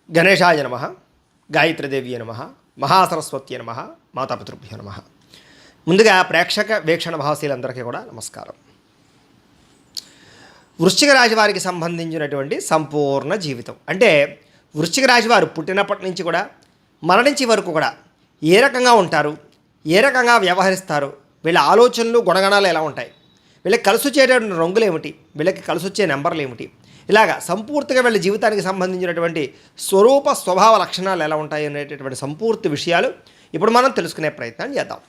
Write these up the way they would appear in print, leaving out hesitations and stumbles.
గణేశాయ నమ, గాయత్రీదేవి నమ, మహాసరస్వతి నమ, మాతాపితృభ్యో నమ. ముందుగా ప్రేక్షక వీక్షణ భావశీలందరికీ కూడా నమస్కారం. వృశ్చిక రాశి వారికి సంబంధించినటువంటి సంపూర్ణ జీవితం అంటే వృశ్చిక రాశి వారు పుట్టినప్పటి నుంచి కూడా మరణించే వరకు కూడా ఏ రకంగా ఉంటారు, ఏ రకంగా వ్యవహరిస్తారు, వీళ్ళ ఆలోచనలు గుణగణాలు ఎలా ఉంటాయి, వీళ్ళకి కలిసి వచ్చేటటువంటి రంగులు ఏమిటి, వీళ్ళకి కలిసి వచ్చే నెంబర్లు ఏమిటి, ఇలాగా సంపూర్తిగా వీళ్ళ జీవితానికి సంబంధించినటువంటి స్వరూప స్వభావ లక్షణాలు ఎలా ఉంటాయి అనేటటువంటి సంపూర్తి విషయాలు ఇప్పుడు మనం తెలుసుకునే ప్రయత్నం చేద్దాం.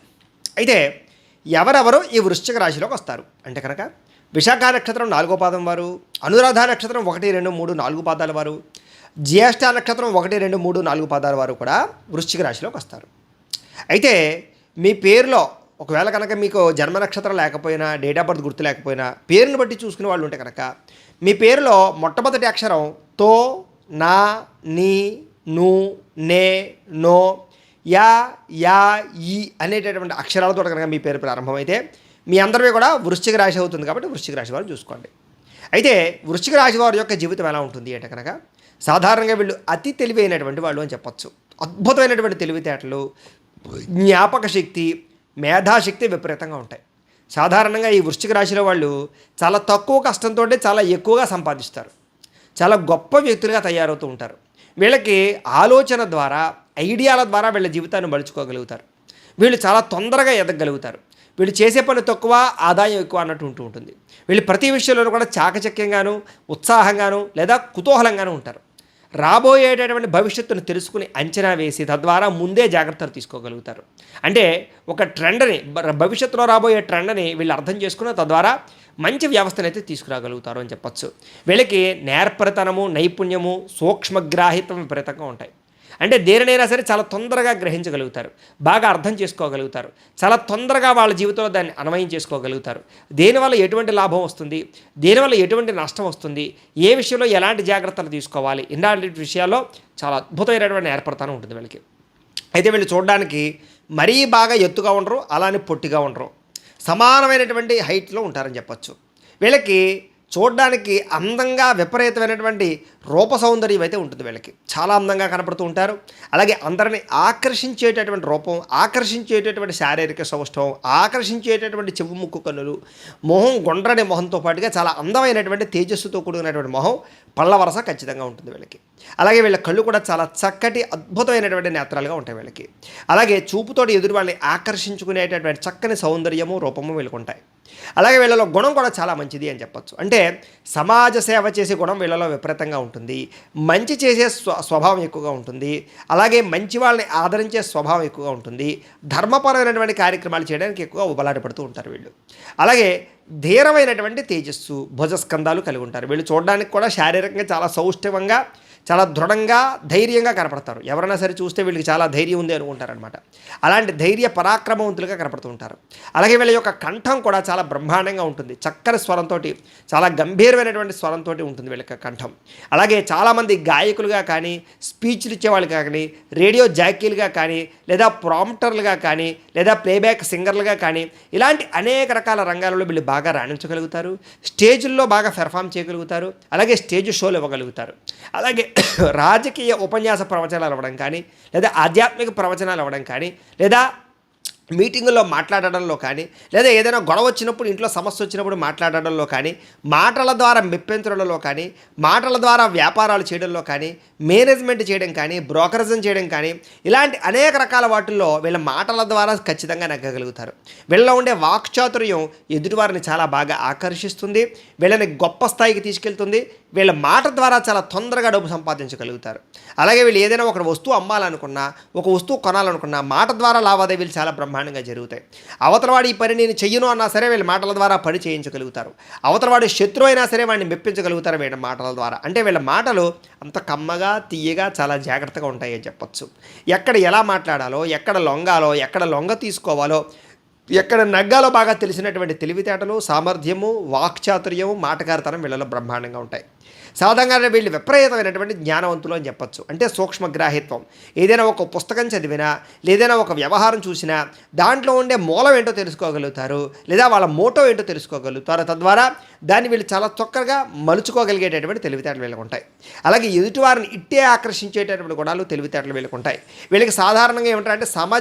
అయితే ఎవరెవరు ఈ వృశ్చిక రాశిలోకి వస్తారు అంటే కనుక విశాఖ నక్షత్రం 4వ పాదం వారు, అనురాధ నక్షత్రం 1, 2, 3, 4 పాదాల వారు, జ్యేష్ఠ నక్షత్రం 1, 2, 3, 4 పాదాల వారు కూడా వృశ్చిక రాశిలోకి వస్తారు. అయితే మీ పేరులో ఒకవేళ కనుక మీకు జన్మ నక్షత్రం లేకపోయినా, డేట్ ఆఫ్ బర్త్ గుర్తు లేకపోయినా, పేరుని బట్టి చూసుకునే వాళ్ళు ఉంటే కనుక మీ పేరులో మొట్టమొదటి అక్షరం తో, నా, నీ, ను, నే, నో, యా, యా, ఈ అనేటటువంటి అక్షరాలతో కనుక మీ పేరు ప్రారంభమైతే మీ అందరివి కూడా వృశ్చిక రాశి అవుతుంది. కాబట్టి వృశ్చిక రాశి వారు చూసుకోండి. అయితే వృశ్చిక రాశి వారి యొక్క జీవితం ఎలా ఉంటుంది అంటే కనుక సాధారణంగా వీళ్ళు అతి తెలివైనటువంటి వాళ్ళు అని చెప్పచ్చు. అద్భుతమైనటువంటి తెలివితేటలు, జ్ఞాపక శక్తి, మేధాశక్తి విపరీతంగా ఉంటాయి. సాధారణంగా ఈ వృశ్చిక రాశిలో వాళ్ళు చాలా తక్కువ కష్టంతో చాలా ఎక్కువగా సంపాదిస్తారు. చాలా గొప్ప వ్యక్తులుగా తయారవుతూ ఉంటారు. వీళ్ళకి ఆలోచన ద్వారా, ఐడియాల ద్వారా వీళ్ళ జీవితాన్ని మలుచుకోగలుగుతారు. వీళ్ళు చాలా తొందరగా ఎదగలుగుతారు. వీళ్ళు చేసే పని తక్కువ, ఆదాయం ఎక్కువ అన్నట్టు ఉంటుంది. వీళ్ళు ప్రతి విషయంలోనూ కూడా చాకచక్యంగాను, ఉత్సాహంగాను లేదా కుతూహలంగాను ఉంటారు. రాబోయేటటువంటి భవిష్యత్తును తెలుసుకుని అంచనా వేసి తద్వారా ముందే జాగ్రత్తలు తీసుకోగలుగుతారు. అంటే ఒక ట్రెండ్ని, భవిష్యత్తులో రాబోయే ట్రెండ్ని వీళ్ళు అర్థం చేసుకుని తద్వారా మంచి వ్యవస్థను అయితే తీసుకురాగలుగుతారు అని చెప్పచ్చు. వీళ్ళకి నేర్పరితనము, నైపుణ్యము, సూక్ష్మగ్రాహిత్వం విపరీతంగా ఉంటాయి. అంటే దేనినైనా సరే చాలా తొందరగా గ్రహించగలుగుతారు, బాగా అర్థం చేసుకోగలుగుతారు, చాలా తొందరగా వాళ్ళ జీవితంలో దాన్ని అన్వయం చేసుకోగలుగుతారు. దేనివల్ల ఎటువంటి లాభం వస్తుంది, దేనివల్ల ఎటువంటి నష్టం వస్తుంది, ఏ విషయంలో ఎలాంటి జాగ్రత్తలు తీసుకోవాలి, ఇలాంటి విషయాల్లో చాలా అద్భుతమైనటువంటి ఏర్పడతానే ఉంటుంది వీళ్ళకి. అయితే వీళ్ళు చూడడానికి మరీ బాగా ఎత్తుగా ఉండరు, అలానే పొట్టిగా ఉండరు, సమానమైనటువంటి హైట్లో ఉంటారని చెప్పచ్చు. వీళ్ళకి చూడడానికి అందంగా విపరీతమైనటువంటి రూప సౌందర్యం అయితే ఉంటుంది. వీళ్ళకి చాలా అందంగా కనపడుతూ ఉంటారు. అలాగే అందరిని ఆకర్షించేటటువంటి రూపం, ఆకర్షించేటటువంటి శారీరక సౌష్ఠవం, ఆకర్షించేటటువంటి చెవు, ముక్కు, కన్నులు, మొహం గుండ్రని మొహంతో పాటుగా చాలా అందమైనటువంటి తేజస్సుతో కూడినటువంటి మొహం, పళ్ళ వరస ఖచ్చితంగా ఉంటుంది వీళ్ళకి. అలాగే వీళ్ళ కళ్ళు కూడా చాలా చక్కటి అద్భుతమైనటువంటి నేత్రాలుగా ఉంటాయి వీళ్ళకి. అలాగే చూపుతోటి ఎదురు వాళ్ళని ఆకర్షించుకునేటటువంటి చక్కని సౌందర్యము, రూపము వీళ్ళకు ఉంటాయి. అలాగే వీళ్ళలో గుణం కూడా చాలా మంచిది అని చెప్పచ్చు. అంటే సమాజ సేవ చేసే గుణం వీళ్ళలో విపరీతంగా ఉంటుంది. మంచి చేసే స్వభావం ఎక్కువగా ఉంటుంది. అలాగే మంచి వాళ్ళని ఆదరించే స్వభావం ఎక్కువగా ఉంటుంది. ధర్మపరమైనటువంటి కార్యక్రమాలు చేయడానికి ఎక్కువ ఉబలాటపడుతూ ఉంటారు వీళ్ళు. అలాగే ధీరమైనటువంటి తేజస్సు, భుజస్కంధాలు కలిగి ఉంటారు. వీళ్ళు చూడడానికి కూడా శారీరకంగా చాలా సౌష్ఠవంగా, చాలా దృఢంగా, ధైర్యంగా కనపడతారు. ఎవరైనా సరే చూస్తే వీళ్ళకి చాలా ధైర్యం ఉంది అనుకుంటారనమాట. అలాంటి ధైర్య పరాక్రమవంతులుగా కనపడుతూ ఉంటారు. అలాగే వీళ్ళ యొక్క కంఠం కూడా చాలా బ్రహ్మాండంగా ఉంటుంది. చక్కని స్వరంతో, చాలా గంభీరమైనటువంటి స్వరంతో ఉంటుంది వీళ్ళ యొక్క కంఠం. అలాగే చాలామంది గాయకులుగా కానీ, స్పీచ్లు ఇచ్చేవాళ్ళు కానీ, రేడియో జాకీలుగా కానీ, లేదా ప్రాంప్టర్లుగా కానీ, లేదా ప్లేబ్యాక్ సింగర్లుగా కానీ, ఇలాంటి అనేక రకాల రంగాలలో వీళ్ళు బాగా రాణించగలుగుతారు. స్టేజ్ల్లో బాగా పెర్ఫామ్ చేయగలుగుతారు. అలాగే స్టేజ్ షోలు ఇవ్వగలుగుతారు. అలాగే రాజకీయ ఉపన్యాస ప్రవచనాలు అవ్వడం కానీ, లేదా ఆధ్యాత్మిక ప్రవచనాలు అవ్వడం కానీ, లేదా మీటింగుల్లో మాట్లాడడంలో కానీ, లేదా ఏదైనా గొడవ వచ్చినప్పుడు, ఇంట్లో సమస్య వచ్చినప్పుడు మాట్లాడడంలో కానీ, మాటల ద్వారా మెప్పించడంలో కానీ, మాటల ద్వారా వ్యాపారాలు చేయడంలో కానీ, మేనేజ్మెంట్ చేయడం కానీ, బ్రోకరేజం చేయడం కానీ, ఇలాంటి అనేక రకాల వాటిల్లో వీళ్ళ మాటల ద్వారా ఖచ్చితంగా నెగ్గగలుగుతారు. వీళ్ళలో ఉండే వాక్చాతుర్యం ఎదుటివారిని చాలా బాగా ఆకర్షిస్తుంది, వీళ్ళని గొప్ప స్థాయికి తీసుకెళ్తుంది. వీళ్ళ మాట ద్వారా చాలా తొందరగా డబ్బు సంపాదించగలుగుతారు. అలాగే వీళ్ళు ఏదైనా ఒక వస్తువు అమ్మాలనుకున్నా, ఒక వస్తువు కొనాలనుకున్నా మాట ద్వారా లావాదేవీలు చాలా బ్రహ్మాండంగా జరుగుతాయి. అవతలవాడు ఈ పని నేను చెయ్యను అన్నా సరే వీళ్ళ మాటల ద్వారా పని చేయించగలుగుతారు. అవతలవాడు శత్రువు అయినా సరే వాడిని మెప్పించగలుగుతారు వీళ్ళ మాటల ద్వారా. అంటే వీళ్ళ మాటలు అంత కమ్మగా, తీయగా, చాలా జాగ్రత్తగా ఉంటాయి అని చెప్పచ్చు. ఎక్కడ ఎలా మాట్లాడాలో, ఎక్కడ లొంగాలో, ఎక్కడ లొంగ తీసుకోవాలో, ఎక్కడ నగ్గాలో బాగా తెలిసినటువంటి తెలివితేటలు, సామర్థ్యము, వాక్చాతుర్యము, మాటకారితనం వీళ్ళలో బ్రహ్మాండంగా ఉంటాయి. సాధారణంగా వీళ్ళు విపరీతమైనటువంటి జ్ఞానవంతులు అని చెప్పొచ్చు. అంటే సూక్ష్మగ్రాహిత్వం. ఏదైనా ఒక పుస్తకం చదివినా, లేదైనా ఒక వ్యవహారం చూసినా దాంట్లో ఉండే మూలం ఏంటో తెలుసుకోగలుగుతారు, లేదా వాళ్ళ మోటో ఏంటో తెలుసుకోగలుగుతారు. తద్వారా దాన్ని వీళ్ళు చాలా చక్కగా మలుచుకోగలిగేటటువంటి తెలివితేటలు వీళ్ళకు ఉంటాయి. అలాగే ఎదుటివారిని ఇట్టే ఆకర్షించేటటువంటి గుణాలు తెలివితేటలు వీళ్ళకు ఉంటాయి. వీళ్ళకి సాధారణంగా ఏమంటారంటే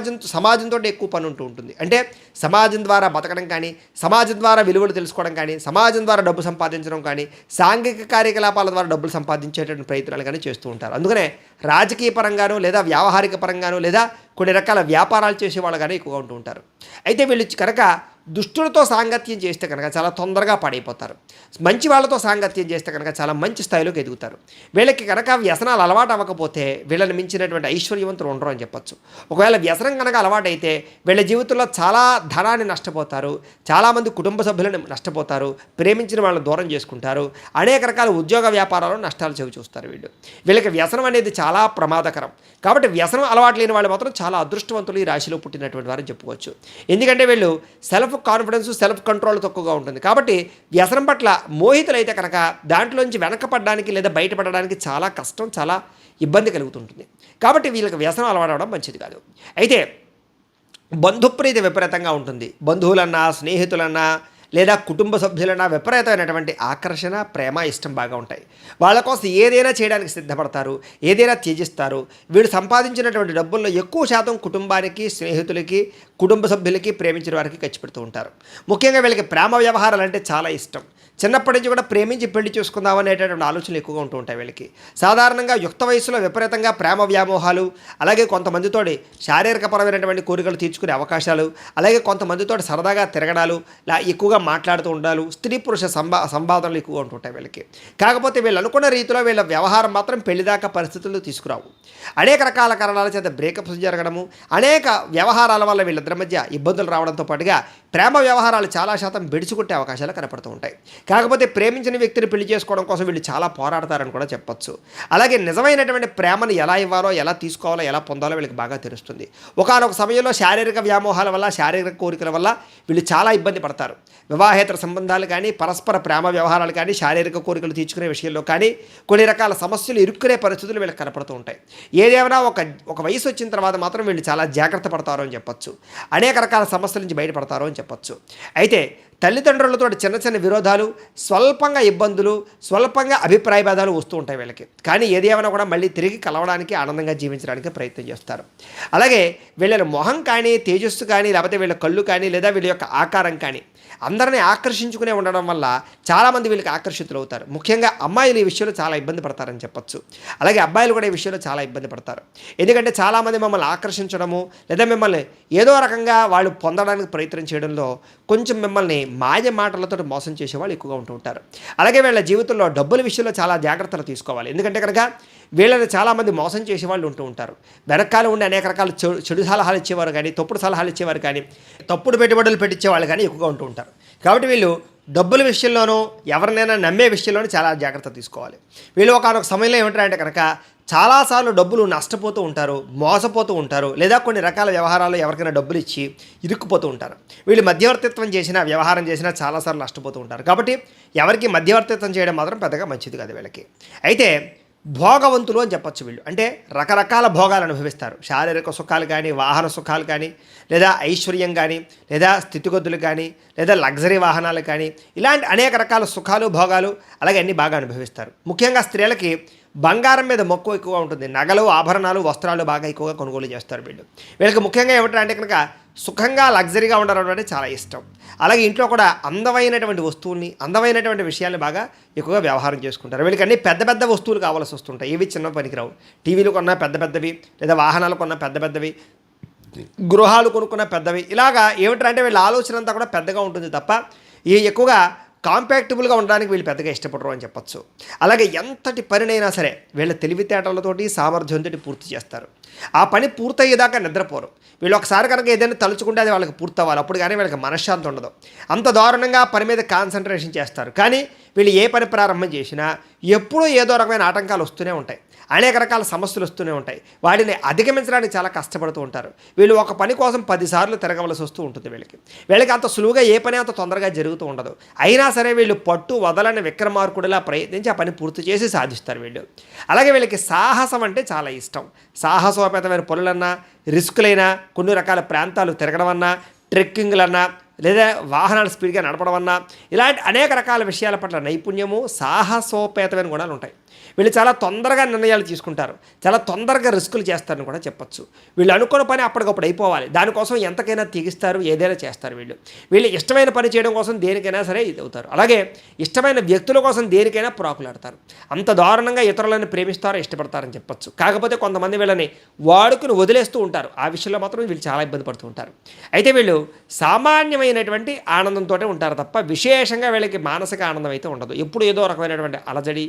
సమాజంతో ఎక్కువ పని ఉంటుంది. అంటే సమాజం ద్వారా బతకడం కానీ, సమాజం ద్వారా విలువలు తెలుసుకోవడం కానీ, సమాజం ద్వారా డబ్బు సంపాదించడం కానీ, సాంఘిక కార్యకలాపాల ద్వారా డబ్బులు సంపాదించేటటువంటి ప్రయత్నాలు కానీ చేస్తూ ఉంటారు. అందుకనే రాజకీయ పరంగానూ, లేదా వ్యావహారిక పరంగానూ, లేదా కొన్ని రకాల వ్యాపారాలు చేసేవాళ్ళు కానీ ఎక్కువగా ఉంటూ ఉంటారు. అయితే వీళ్ళు కనుక దుష్టులతో సాంగత్యం చేస్తే కనుక చాలా తొందరగా పాడైపోతారు. మంచి వాళ్ళతో సాంగత్యం చేస్తే కనుక చాలా మంచి స్థాయిలోకి ఎదుగుతారు. వీళ్ళకి కనుక వ్యసనాలు అలవాటు అవ్వకపోతే వీళ్ళని మించినటువంటి ఐశ్వర్యవంతులు ఉండరు అని చెప్పచ్చు. ఒకవేళ వ్యసనం కనుక అలవాటైతే వీళ్ళ జీవితంలో చాలా ధనాన్ని నష్టపోతారు, చాలామంది కుటుంబ సభ్యులను నష్టపోతారు, ప్రేమించిన వాళ్ళని దూరం చేసుకుంటారు, అనేక రకాల ఉద్యోగ వ్యాపారాల్లో నష్టాలు చవి చూస్తారు. వీళ్ళకి వ్యసనం అనేది చాలా ప్రమాదకరం. కాబట్టి వ్యసనం అలవాటు లేని వాళ్ళు మాత్రం చాలా అదృష్టవంతులు ఈ రాశిలో పుట్టినటువంటి వారని చెప్పుకోవచ్చు. ఎందుకంటే వీళ్ళు సెల్ఫ్ కాన్ఫిడెన్స్, సెల్ఫ్ కంట్రోల్ తక్కువగా ఉంటుంది. కాబట్టి వ్యసనం పట్ల మోహితులైతే కనుక దాంట్లోంచి వెనకపడడానికి లేదా బయటపడడానికి చాలా కష్టం, చాలా ఇబ్బంది కలుగుతుంటుంది. కాబట్టి వీళ్ళకి వ్యసనం అలవాడవడం మంచిది కాదు. అయితే బంధుప్రీతి విపరీతంగా ఉంటుంది. బంధువులన్నా, స్నేహితులన్నా, లేదా కుటుంబ సభ్యులన్నా విపరీతమైనటువంటి ఆకర్షణ, ప్రేమ, ఇష్టం బాగా ఉంటాయి. వాళ్ళ కోసం ఏదైనా చేయడానికి సిద్ధపడతారు, ఏదైనా త్యజిస్తారు. వీళ్ళు సంపాదించినటువంటి డబ్బుల్లో ఎక్కువ శాతం కుటుంబానికి, స్నేహితులకి, కుటుంబ సభ్యులకి, ప్రేమించిన వారికి ఖర్చు పెడుతూ ఉంటారు. ముఖ్యంగా వీళ్ళకి ప్రేమ వ్యవహారాలు అంటే చాలా ఇష్టం. చిన్నప్పటి నుంచి కూడా ప్రేమించి పెళ్లి చేసుకుందాం అనేటటువంటి ఆలోచనలు ఎక్కువగా ఉంటూ ఉంటాయి వీళ్ళకి. సాధారణంగా యుక్త వయసులో విపరీతంగా ప్రేమ వ్యామోహాలు, అలాగే కొంతమందితోటి శారీరకపరమైనటువంటి కోరికలు తీర్చుకునే అవకాశాలు, అలాగే కొంతమందితోటి సరదాగా తిరగడాలు, ఎక్కువగా మాట్లాడుతూ ఉండాలి, స్త్రీ పురుష సంవాదనలు ఎక్కువగా ఉంటుంటాయి వీళ్ళకి. కాకపోతే వీళ్ళు అనుకున్న రీతిలో వీళ్ళ వ్యవహారం మాత్రం పెళ్లిదాకా పరిస్థితులు తీసుకురావు. అనేక రకాల కారణాల చేత బ్రేకప్స్ జరగడము, అనేక వ్యవహారాల వల్ల వీళ్ళిద్దరి మధ్య ఇబ్బందులు రావడంతో పాటుగా ప్రేమ వ్యవహారాలు చాలా శాతం బెడిచికొట్టే అవకాశాలు కనపడుతూ ఉంటాయి. కాకపోతే ప్రేమించిన వ్యక్తిని పెళ్లి చేసుకోవడం కోసం వీళ్ళు చాలా పోరాడతారని కూడా చెప్పొచ్చు. అలాగే నిజమైనటువంటి ప్రేమను ఎలా ఇవ్వాలో, ఎలా తీసుకోవాలో, ఎలా పొందాలో వీళ్ళకి బాగా తెలుస్తుంది. ఒకానొక సమయంలో శారీరక వ్యామోహాల వల్ల, శారీరక కోరికల వల్ల వీళ్ళు చాలా ఇబ్బంది పడతారు. వివాహేతర సంబంధాలు కానీ, పరస్పర ప్రేమ వ్యవహారాలు కానీ, శారీరక కోరికలు తీర్చుకునే విషయంలో కానీ కొన్ని రకాల సమస్యలు ఇరుక్కునే పరిస్థితులు వీళ్ళకి కనపడుతూ ఉంటాయి. ఏదేమైనా ఒక వయసు వచ్చిన తర్వాత మాత్రం వీళ్ళు చాలా జాగ్రత్త పడతారు అని చెప్పొచ్చు. అనేక రకాల సమస్యల నుంచి బయటపడతారు అని చెప్పొచ్చు. అయితే తల్లిదండ్రులతో చిన్న చిన్న విరోధాలు, స్వల్పంగా ఇబ్బందులు, స్వల్పంగా అభిప్రాయ భేదాలు వస్తూ ఉంటాయి వీళ్ళకి. కానీ ఏదేమైనా కూడా మళ్ళీ తిరిగి కలవడానికి, ఆనందంగా జీవించడానికి ప్రయత్నం చేస్తారు. అలాగే వీళ్ళ మొహం కానీ, తేజస్సు కానీ, లేకపోతే వీళ్ళ కళ్ళు కానీ, లేదా వీళ్ళ యొక్క ఆకారం కానీ అందరినీ ఆకర్షించుకునే ఉండడం వల్ల చాలామంది వీళ్ళకి ఆకర్షితులు అవుతారు. ముఖ్యంగా అమ్మాయిలు ఈ విషయంలో చాలా ఇబ్బంది పడతారని చెప్పొచ్చు. అలాగే అబ్బాయిలు కూడా ఈ విషయంలో చాలా ఇబ్బంది పడతారు. ఎందుకంటే చాలామంది మమ్మల్ని ఆకర్షించడము, లేదా మిమ్మల్ని ఏదో రకంగా వాళ్ళు పొందడానికి ప్రయత్నం చేయడంలో కొంచెం మిమ్మల్ని మాయ మాటలతో మోసం చేసేవాళ్ళు ఎక్కువగా ఉంటూ ఉంటారు. అలాగే వీళ్ళ జీవితంలో డబ్బుల విషయంలో చాలా జాగ్రత్తలు తీసుకోవాలి. ఎందుకంటే కనుక వీళ్ళని చాలామంది మోసం చేసేవాళ్ళు ఉంటూ ఉంటారు. వెనకాల ఉండి అనేక రకాల చెడు సలహాలు ఇచ్చేవారు కానీ, తప్పుడు సలహాలు ఇచ్చేవారు కానీ, తప్పుడు పెట్టుబడులు పెట్టించేవాళ్ళు కానీ ఎక్కువగా ఉంటూ ఉంటారు. కాబట్టి వీళ్ళు డబ్బుల విషయంలోనూ, ఎవరినైనా నమ్మే విషయంలోనూ చాలా జాగ్రత్త తీసుకోవాలి. వీళ్ళు ఒకనొక సమయంలో ఏమంటారంటే కనుక చాలాసార్లు డబ్బులు నష్టపోతూ ఉంటారు, మోసపోతూ ఉంటారు, లేదా కొన్ని రకాల వ్యవహారాలు ఎవరికైనా డబ్బులు ఇచ్చి ఇరుక్కుపోతూ ఉంటారు. వీళ్ళు మధ్యవర్తిత్వం చేసినా, వ్యవహారం చేసినా చాలాసార్లు నష్టపోతూ ఉంటారు. కాబట్టి ఎవరికి మధ్యవర్తిత్వం చేయడం మాత్రం పెద్దగా మంచిది కాదు వీళ్ళకి. అయితే భోగవంతులు అని చెప్పచ్చు వీళ్ళు. అంటే రకరకాల భోగాలు అనుభవిస్తారు. శారీరక సుఖాలు కానీ, వాహన సుఖాలు కానీ, లేదా ఐశ్వర్యం కానీ, లేదా స్థితిగతులు కానీ, లేదా లగ్జరీ వాహనాలు కానీ, ఇలాంటి అనేక రకాల సుఖాలు, భోగాలు అలాగే అన్నీ బాగా అనుభవిస్తారు. ముఖ్యంగా స్త్రీలకి బంగారం మీద మక్కువ ఎక్కువగా ఉంటుంది. నగలు, ఆభరణాలు, వస్త్రాలు బాగా ఎక్కువగా కొనుగోలు చేస్తారు వీళ్ళకి ముఖ్యంగా ఏమిటంటే కనుక సుఖంగా, లగ్జరీగా ఉండడం అంటే చాలా ఇష్టం. అలాగే ఇంట్లో కూడా అందమైనటువంటి వస్తువుల్ని, అందమైనటువంటి విషయాల్ని బాగా ఎక్కువగా వ్యవహారం చేసుకుంటారు. వీళ్ళకి అన్ని పెద్ద పెద్ద వస్తువులు కావాల్సి వస్తుంటాయి. ఇవి చిన్న పనికిరావు. టీవీలు కొన్నా పెద్ద పెద్దవి, లేదా వాహనాలు కొన్నా పెద్ద పెద్దవి, గృహాలు కొనుక్కున్న పెద్దవి. ఇలాగా ఏమిటంటే వీళ్ళ ఆలోచన అంతా కూడా పెద్దగా ఉంటుంది తప్ప ఈ ఎక్కువగా కాంపాక్టబుల్గా ఉండడానికి వీళ్ళు పెద్దగా ఇష్టపడరు అని చెప్పచ్చు. అలాగే ఎంతటి పనినైనా సరే వీళ్ళ తెలివితేటలతోటి, సామర్థ్యంతో పూర్తి చేస్తారు. ఆ పని పూర్తయ్యేదాకా నిద్రపోరు. వీళ్ళు ఒకసారి కనుక ఏదైనా తలుచుకుంటే అది వాళ్ళకి పూర్తవ్వాలి. అప్పుడు కానీ వీళ్ళకి మనశ్శాంతి ఉండదు. అంత దారుణంగా పని మీద కాన్సన్ట్రేషన్ చేస్తారు. కానీ వీళ్ళు ఏ పని ప్రారంభం చేసినా ఎప్పుడూ ఏదో రకమైన ఆటంకాలు వస్తూనే ఉంటాయి, అనేక రకాల సమస్యలు వస్తూనే ఉంటాయి. వాటిని అధిగమించడానికి చాలా కష్టపడుతూ ఉంటారు. వీళ్ళు ఒక పని కోసం 10 సార్లు తిరగవలసి వస్తూ ఉంటుంది. వీళ్ళకి అంత సులువుగా ఏ పని అంత తొందరగా జరుగుతూ ఉండదు. అయినా సరే వీళ్ళు పట్టు వదలని విక్రమార్కుడిలా ప్రయత్నించి ఆ పని పూర్తి చేసి సాధిస్తారు వీళ్ళు. అలాగే వీళ్ళకి సాహసం అంటే చాలా ఇష్టం. సాహసోపేతమైన పనులన్నా, రిస్కులైనా, కొన్ని రకాల ప్రాంతాలు తిరగడం అన్నా, ట్రెక్కింగ్లన్నా, లేదా వాహనాలు స్పీడ్గా నడపడం అన్నా, ఇలాంటి అనేక రకాల విషయాల పట్ల నైపుణ్యము, సాహసోపేతమైన గుణాలు ఉంటాయి. వీళ్ళు చాలా తొందరగా నిర్ణయాలు తీసుకుంటారు, చాలా తొందరగా రిస్కులు చేస్తారని కూడా చెప్పచ్చు. వీళ్ళు అనుకున్న పని అప్పటికప్పుడు అయిపోవాలి, దానికోసం ఎంతకైనా తెగిస్తారు, ఏదైనా చేస్తారు. వీళ్ళు ఇష్టమైన పని చేయడం కోసం దేనికైనా సరే ఇది అవుతారు. అలాగే ఇష్టమైన వ్యక్తుల కోసం దేనికైనా ప్రాకులాడతారు. అంత దారుణంగా ఇతరులను ప్రేమిస్తారో ఇష్టపడతారని చెప్పచ్చు. కాకపోతే కొంతమంది వీళ్ళని వాడుకుని వదిలేస్తూ ఉంటారు. ఆ విషయంలో మాత్రం వీళ్ళు చాలా ఇబ్బంది పడుతూ ఉంటారు. అయితే వీళ్ళు సామాన్యమైనటువంటి ఆనందంతో ఉంటారు తప్ప విశేషంగా వీళ్ళకి మానసిక ఆనందం అయితే ఉండదు. ఎప్పుడు ఏదో రకమైనటువంటి అలజడి,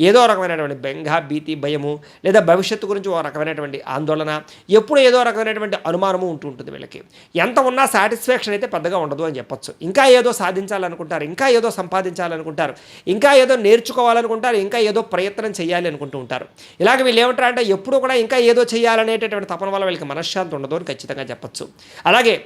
ఏదో రకమైనటువంటి బెంగ, భీతి, భయము, లేదా భవిష్యత్తు గురించి ఓ రకమైనటువంటి ఆందోళన, ఎప్పుడు ఏదో రకమైనటువంటి అనుమానము ఉంటుంది వీళ్ళకి. ఎంత ఉన్నా సాటిస్ఫాక్షన్ అయితే పెద్దగా ఉండదు అని చెప్పొచ్చు. ఇంకా ఏదో సాధించాలనుకుంటారు, ఇంకా ఏదో సంపాదించాలనుకుంటారు, ఇంకా ఏదో నేర్చుకోవాలనుకుంటారు, ఇంకా ఏదో ప్రయత్నం చేయాలి అనుకుంటూ ఉంటారు. ఇలాగ వీళ్ళు ఏమంటారంటే ఎప్పుడు కూడా ఇంకా ఏదో చేయాలనేటటువంటి తపన వల్ల వీళ్ళకి మనశ్శాంతి ఉండదు అని ఖచ్చితంగా చెప్పచ్చు. అలాగే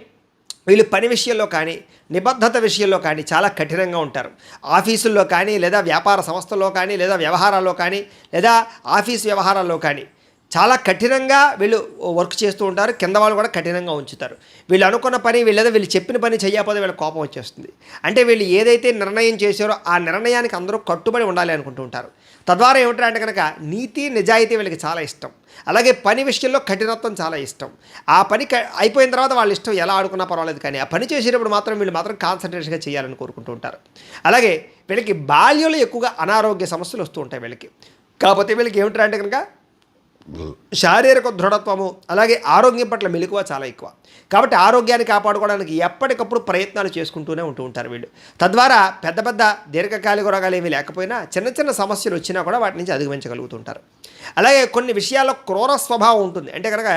వీళ్ళు పని విషయంలో కానీ, నిబద్ధత విషయంలో కానీ చాలా కఠినంగా ఉంటారు. ఆఫీసుల్లో కానీ, లేదా వ్యాపార సంస్థల్లో కానీ, లేదా వ్యవహారాల్లో కానీ, లేదా ఆఫీస్ వ్యవహారాల్లో కానీ చాలా కఠినంగా వీళ్ళు వర్క్ చేస్తూ ఉంటారు. కింద వాళ్ళు కూడా కఠినంగా ఉంచుతారు. వీళ్ళు అనుకున్న పని వీళ్ళు చెప్పిన పని చేయకపోతే వీళ్ళ కోపం వచ్చేస్తుంది. అంటే వీళ్ళు ఏదైతే నిర్ణయం చేశారో ఆ నిర్ణయానికి అందరూ కట్టుబడి ఉండాలి అనుకుంటూ ఉంటారు. తద్వారా ఏమిటంటే కనుక నీతి, నిజాయితీ వీళ్ళకి చాలా ఇష్టం. అలాగే పని విషయంలో కఠినత్వం చాలా ఇష్టం. ఆ పని అయిపోయిన తర్వాత వాళ్ళ ఇష్టం ఎలా ఆడుకున్నా పర్వాలేదు, కానీ ఆ పని చేసేటప్పుడు మాత్రం వీళ్ళు మాత్రం కాన్సన్ట్రేషన్గా చేయాలని కోరుకుంటూ ఉంటారు. అలాగే వీళ్ళకి బాల్యంలో ఎక్కువగా అనారోగ్య సమస్యలు వస్తూ ఉంటాయి వీళ్ళకి. కాకపోతే వీళ్ళకి ఏమిటంటే కనుక శారీరక దృఢత్వము, అలాగే ఆరోగ్యం పట్ల మెలకువ చాలా ఎక్కువ. కాబట్టి ఆరోగ్యాన్ని కాపాడుకోవడానికి ఎప్పటికప్పుడు ప్రయత్నాలు చేసుకుంటూనే ఉంటూ ఉంటారు వీళ్ళు. తద్వారా పెద్ద పెద్ద దీర్ఘకాలిక రోగాలు ఏమీ లేకపోయినా చిన్న చిన్న సమస్యలు వచ్చినా కూడా వాటి నుంచి అధిగమించగలుగుతుంటారు. అలాగే కొన్ని విషయాల్లో క్రూర స్వభావం ఉంటుంది. అంటే కనుక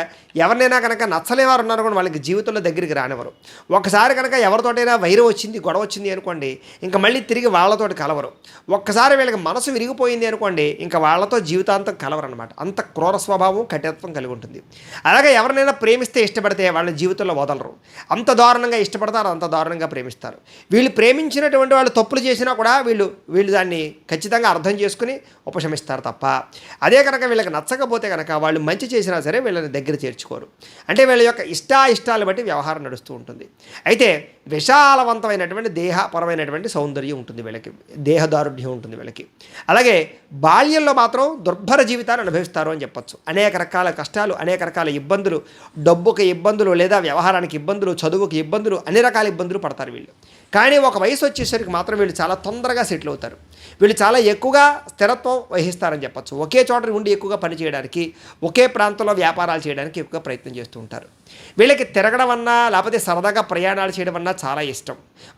ఎవరినైనా కనుక నచ్చలేవారు ఉన్నారు కూడా వాళ్ళకి జీవితంలో దగ్గరికి రానివ్వరు. ఒకసారి కనుక ఎవరితోటైనా వైరం వచ్చింది, గొడవ వచ్చింది అనుకోండి, ఇంకా మళ్ళీ తిరిగి వాళ్ళతోటి కలవరు. ఒక్కసారి వీళ్ళకి మనసు విరిగిపోయింది అనుకోండి, ఇంకా వాళ్ళతో జీవితాంతం కలవరు అనమాట. అంత క్రూర స్వభావం, కఠినత్వం కలిగి ఉంటుంది. అలాగే ఎవరినైనా ప్రేమిస్తే, ఇష్టపడితే వాళ్ళ జీవితంలో వదలరు. అంత దారుణంగా ఇష్టపడతారు, అంత దారుణంగా ప్రేమిస్తారు. వీళ్ళు ప్రేమించినటువంటి వాళ్ళు తప్పులు చేసినా కూడా వీళ్ళు దాన్ని ఖచ్చితంగా అర్థం చేసుకుని ఉపశమిస్తారు తప్ప, అదే కనుక వీళ్ళకి నచ్చకపోతే కనుక వాళ్ళు మంచి చేసినా సరే వీళ్ళని దగ్గర చేర్చుకోరు. అంటే వీళ్ళ యొక్క ఇష్టాయిష్టాలు బట్టి వ్యవహారం నడుస్తూ ఉంటుంది. అయితే విశాలవంతమైనటువంటి దేహపరమైనటువంటి సౌందర్యం ఉంటుంది వీళ్ళకి, దేహదారుఢ్యం ఉంటుంది వీళ్ళకి. అలాగే బాల్యంలో మాత్రం దుర్భర జీవితాన్ని అనుభవిస్తారు అని చెప్పచ్చు. అనేక రకాల కష్టాలు, అనేక రకాల ఇబ్బందులు, డబ్బుకి ఇబ్బందులు, లేదా వ్యవహారానికి ఇబ్బందులు, చదువుకి ఇబ్బందులు, అన్ని రకాల ఇబ్బందులు పడతారు వీళ్ళు. కానీ ఒక వయసు వచ్చేసరికి మాత్రం వీళ్ళు చాలా తొందరగా సెటిల్ అవుతారు. వీళ్ళు చాలా ఎక్కువగా స్థిరత్వం వహిస్తారని చెప్పచ్చు. ఒకే చోట ఉండి ఎక్కువగా పని చేయడానికి, ఒకే ప్రాంతంలో వ్యాపారాలు చేయడానికి ఎక్కువగా ప్రయత్నం చేస్తూ ఉంటారు. వీళ్ళకి తిరగడం అన్నా, లేకపోతే సరదాగా ప్రయాణాలు చేయడం అన్నా చాలా ఇష్టం.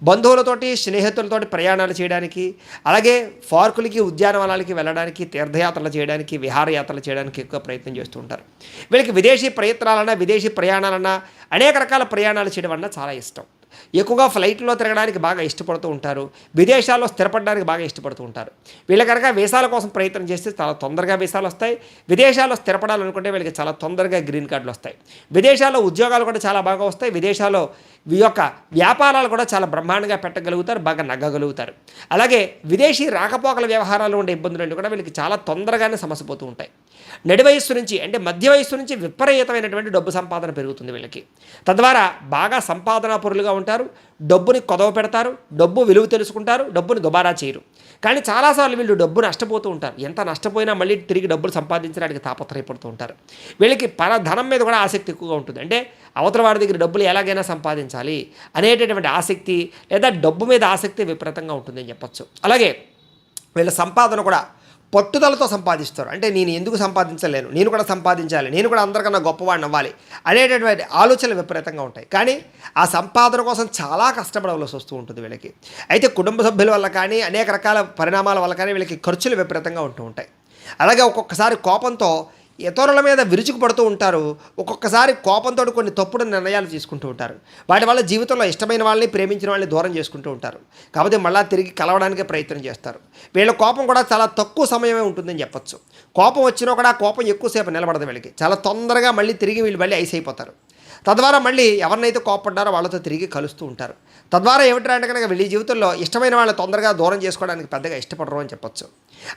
బంధువులతోటి, స్నేహితులతోటి ప్రయాణాలు చేయడానికి, అలాగే పార్కులకి, ఉద్యానవనాలకి వెళ్ళడానికి, తీర్థయాత్రలు చేయడానికి, విహారయాత్రలు చేయడానికి ఎక్కువ ప్రయత్నం చేస్తూ ఉంటారు. వీళ్ళకి విదేశీ ప్రయత్నాలన్నా, విదేశీ ప్రయాణాలన్నా, అనేక రకాల ప్రయాణాలు చేయడం అన్నా చాలా ఇష్టం. ఎక్కువగా ఫ్లైట్లో తిరగడానికి బాగా ఇష్టపడుతూ ఉంటారు. విదేశాల్లో స్థిరపడడానికి బాగా ఇష్టపడుతూ ఉంటారు. వీళ్ళ కనుక వీసాల కోసం ప్రయత్నం చేస్తే చాలా తొందరగా వీసాలు వస్తాయి. విదేశాల్లో స్థిరపడాలనుకుంటే వీళ్ళకి చాలా తొందరగా గ్రీన్ కార్డులు వస్తాయి. విదేశాల్లో ఉద్యోగాలు కూడా చాలా బాగా వస్తాయి. విదేశాల్లో ఈ యొక్క వ్యాపారాలు కూడా చాలా బ్రహ్మాండంగా పెట్టగలుగుతారు, బాగా నగ్గగలుగుతారు. అలాగే విదేశీ రాకపోకల వ్యవహారాలు ఉండే ఇబ్బందులు కూడా వీళ్ళకి చాలా తొందరగానే సమసిపోతూ ఉంటాయి. నడి వయస్సు నుంచి, అంటే మధ్య వయస్సు నుంచి విపరీతమైనటువంటి డబ్బు సంపాదన పెరుగుతుంది వీళ్ళకి. తద్వారా బాగా సంపాదనా పరులుగా ఉంటారు. డబ్బుని కొదవ పెడతారు, డబ్బు విలువ తెలుసుకుంటారు, డబ్బుని దుబారా చేయరు. కానీ చాలాసార్లు వీళ్ళు డబ్బు నష్టపోతూ ఉంటారు. ఎంత నష్టపోయినా మళ్ళీ తిరిగి డబ్బులు సంపాదించడానికి తాపత్రయపడుతూ ఉంటారు. వీళ్ళకి ధనం మీద కూడా ఆసక్తి ఎక్కువగా ఉంటుంది. అంటే అవతల వాడి దగ్గర డబ్బులు ఎలాగైనా సంపాదించాలి అనేటటువంటి ఆసక్తి, లేదా డబ్బు మీద ఆసక్తి విపరీతంగా ఉంటుందని చెప్పచ్చు. అలాగే వీళ్ళ సంపాదన కూడా పట్టుదలతో సంపాదిస్తారు. అంటే నేను ఎందుకు సంపాదించలేను, నేను కూడా సంపాదించాలి, నేను కూడా అందరికన్నా గొప్పవాడిని అవ్వాలి అనేటటువంటి ఆలోచనలు విపరీతంగా ఉంటాయి. కానీ ఆ సంపాదన కోసం చాలా కష్టపడవలసి వస్తూ ఉంటుంది వీళ్ళకి. అయితే కుటుంబ సభ్యుల వల్ల కానీ, అనేక రకాల పరిణామాల వల్ల కానీ వీళ్ళకి ఖర్చులు విపరీతంగా ఉంటూ ఉంటాయి. అలాగే ఒక్కొక్కసారి కోపంతో ఇతరుల మీద విరుచుకుపడుతూ ఉంటారు. ఒక్కొక్కసారి కోపంతో కొన్ని తప్పుడు నిర్ణయాలు తీసుకుంటూ ఉంటారు. వాటి వల్ల జీవితంలో ఇష్టమైన వాళ్ళని, ప్రేమించిన వాళ్ళని దూరం చేసుకుంటూ ఉంటారు. కాకపోతే మళ్ళీ తిరిగి కలవడానికే ప్రయత్నం చేస్తారు. వీళ్ళ కోపం కూడా చాలా తక్కువ సమయమే ఉంటుందని చెప్పొచ్చు. కోపం వచ్చినా కూడా ఆ కోపం ఎక్కువసేపు నిలబడదు వీళ్ళకి. చాలా తొందరగా మళ్ళీ తిరిగి వీళ్ళు మళ్ళీ ఐస్ అయిపోతారు. తద్వారా మళ్ళీ ఎవరినైతే కోపడ్డారో వాళ్ళతో తిరిగి కలుస్తూ ఉంటారు. తద్వారా ఏమిటంటే కనుక వీళ్ళ జీవితంలో ఇష్టమైన వాళ్ళని తొందరగా దూరం చేసుకోవడానికి పెద్దగా ఇష్టపడరు అని చెప్పొచ్చు.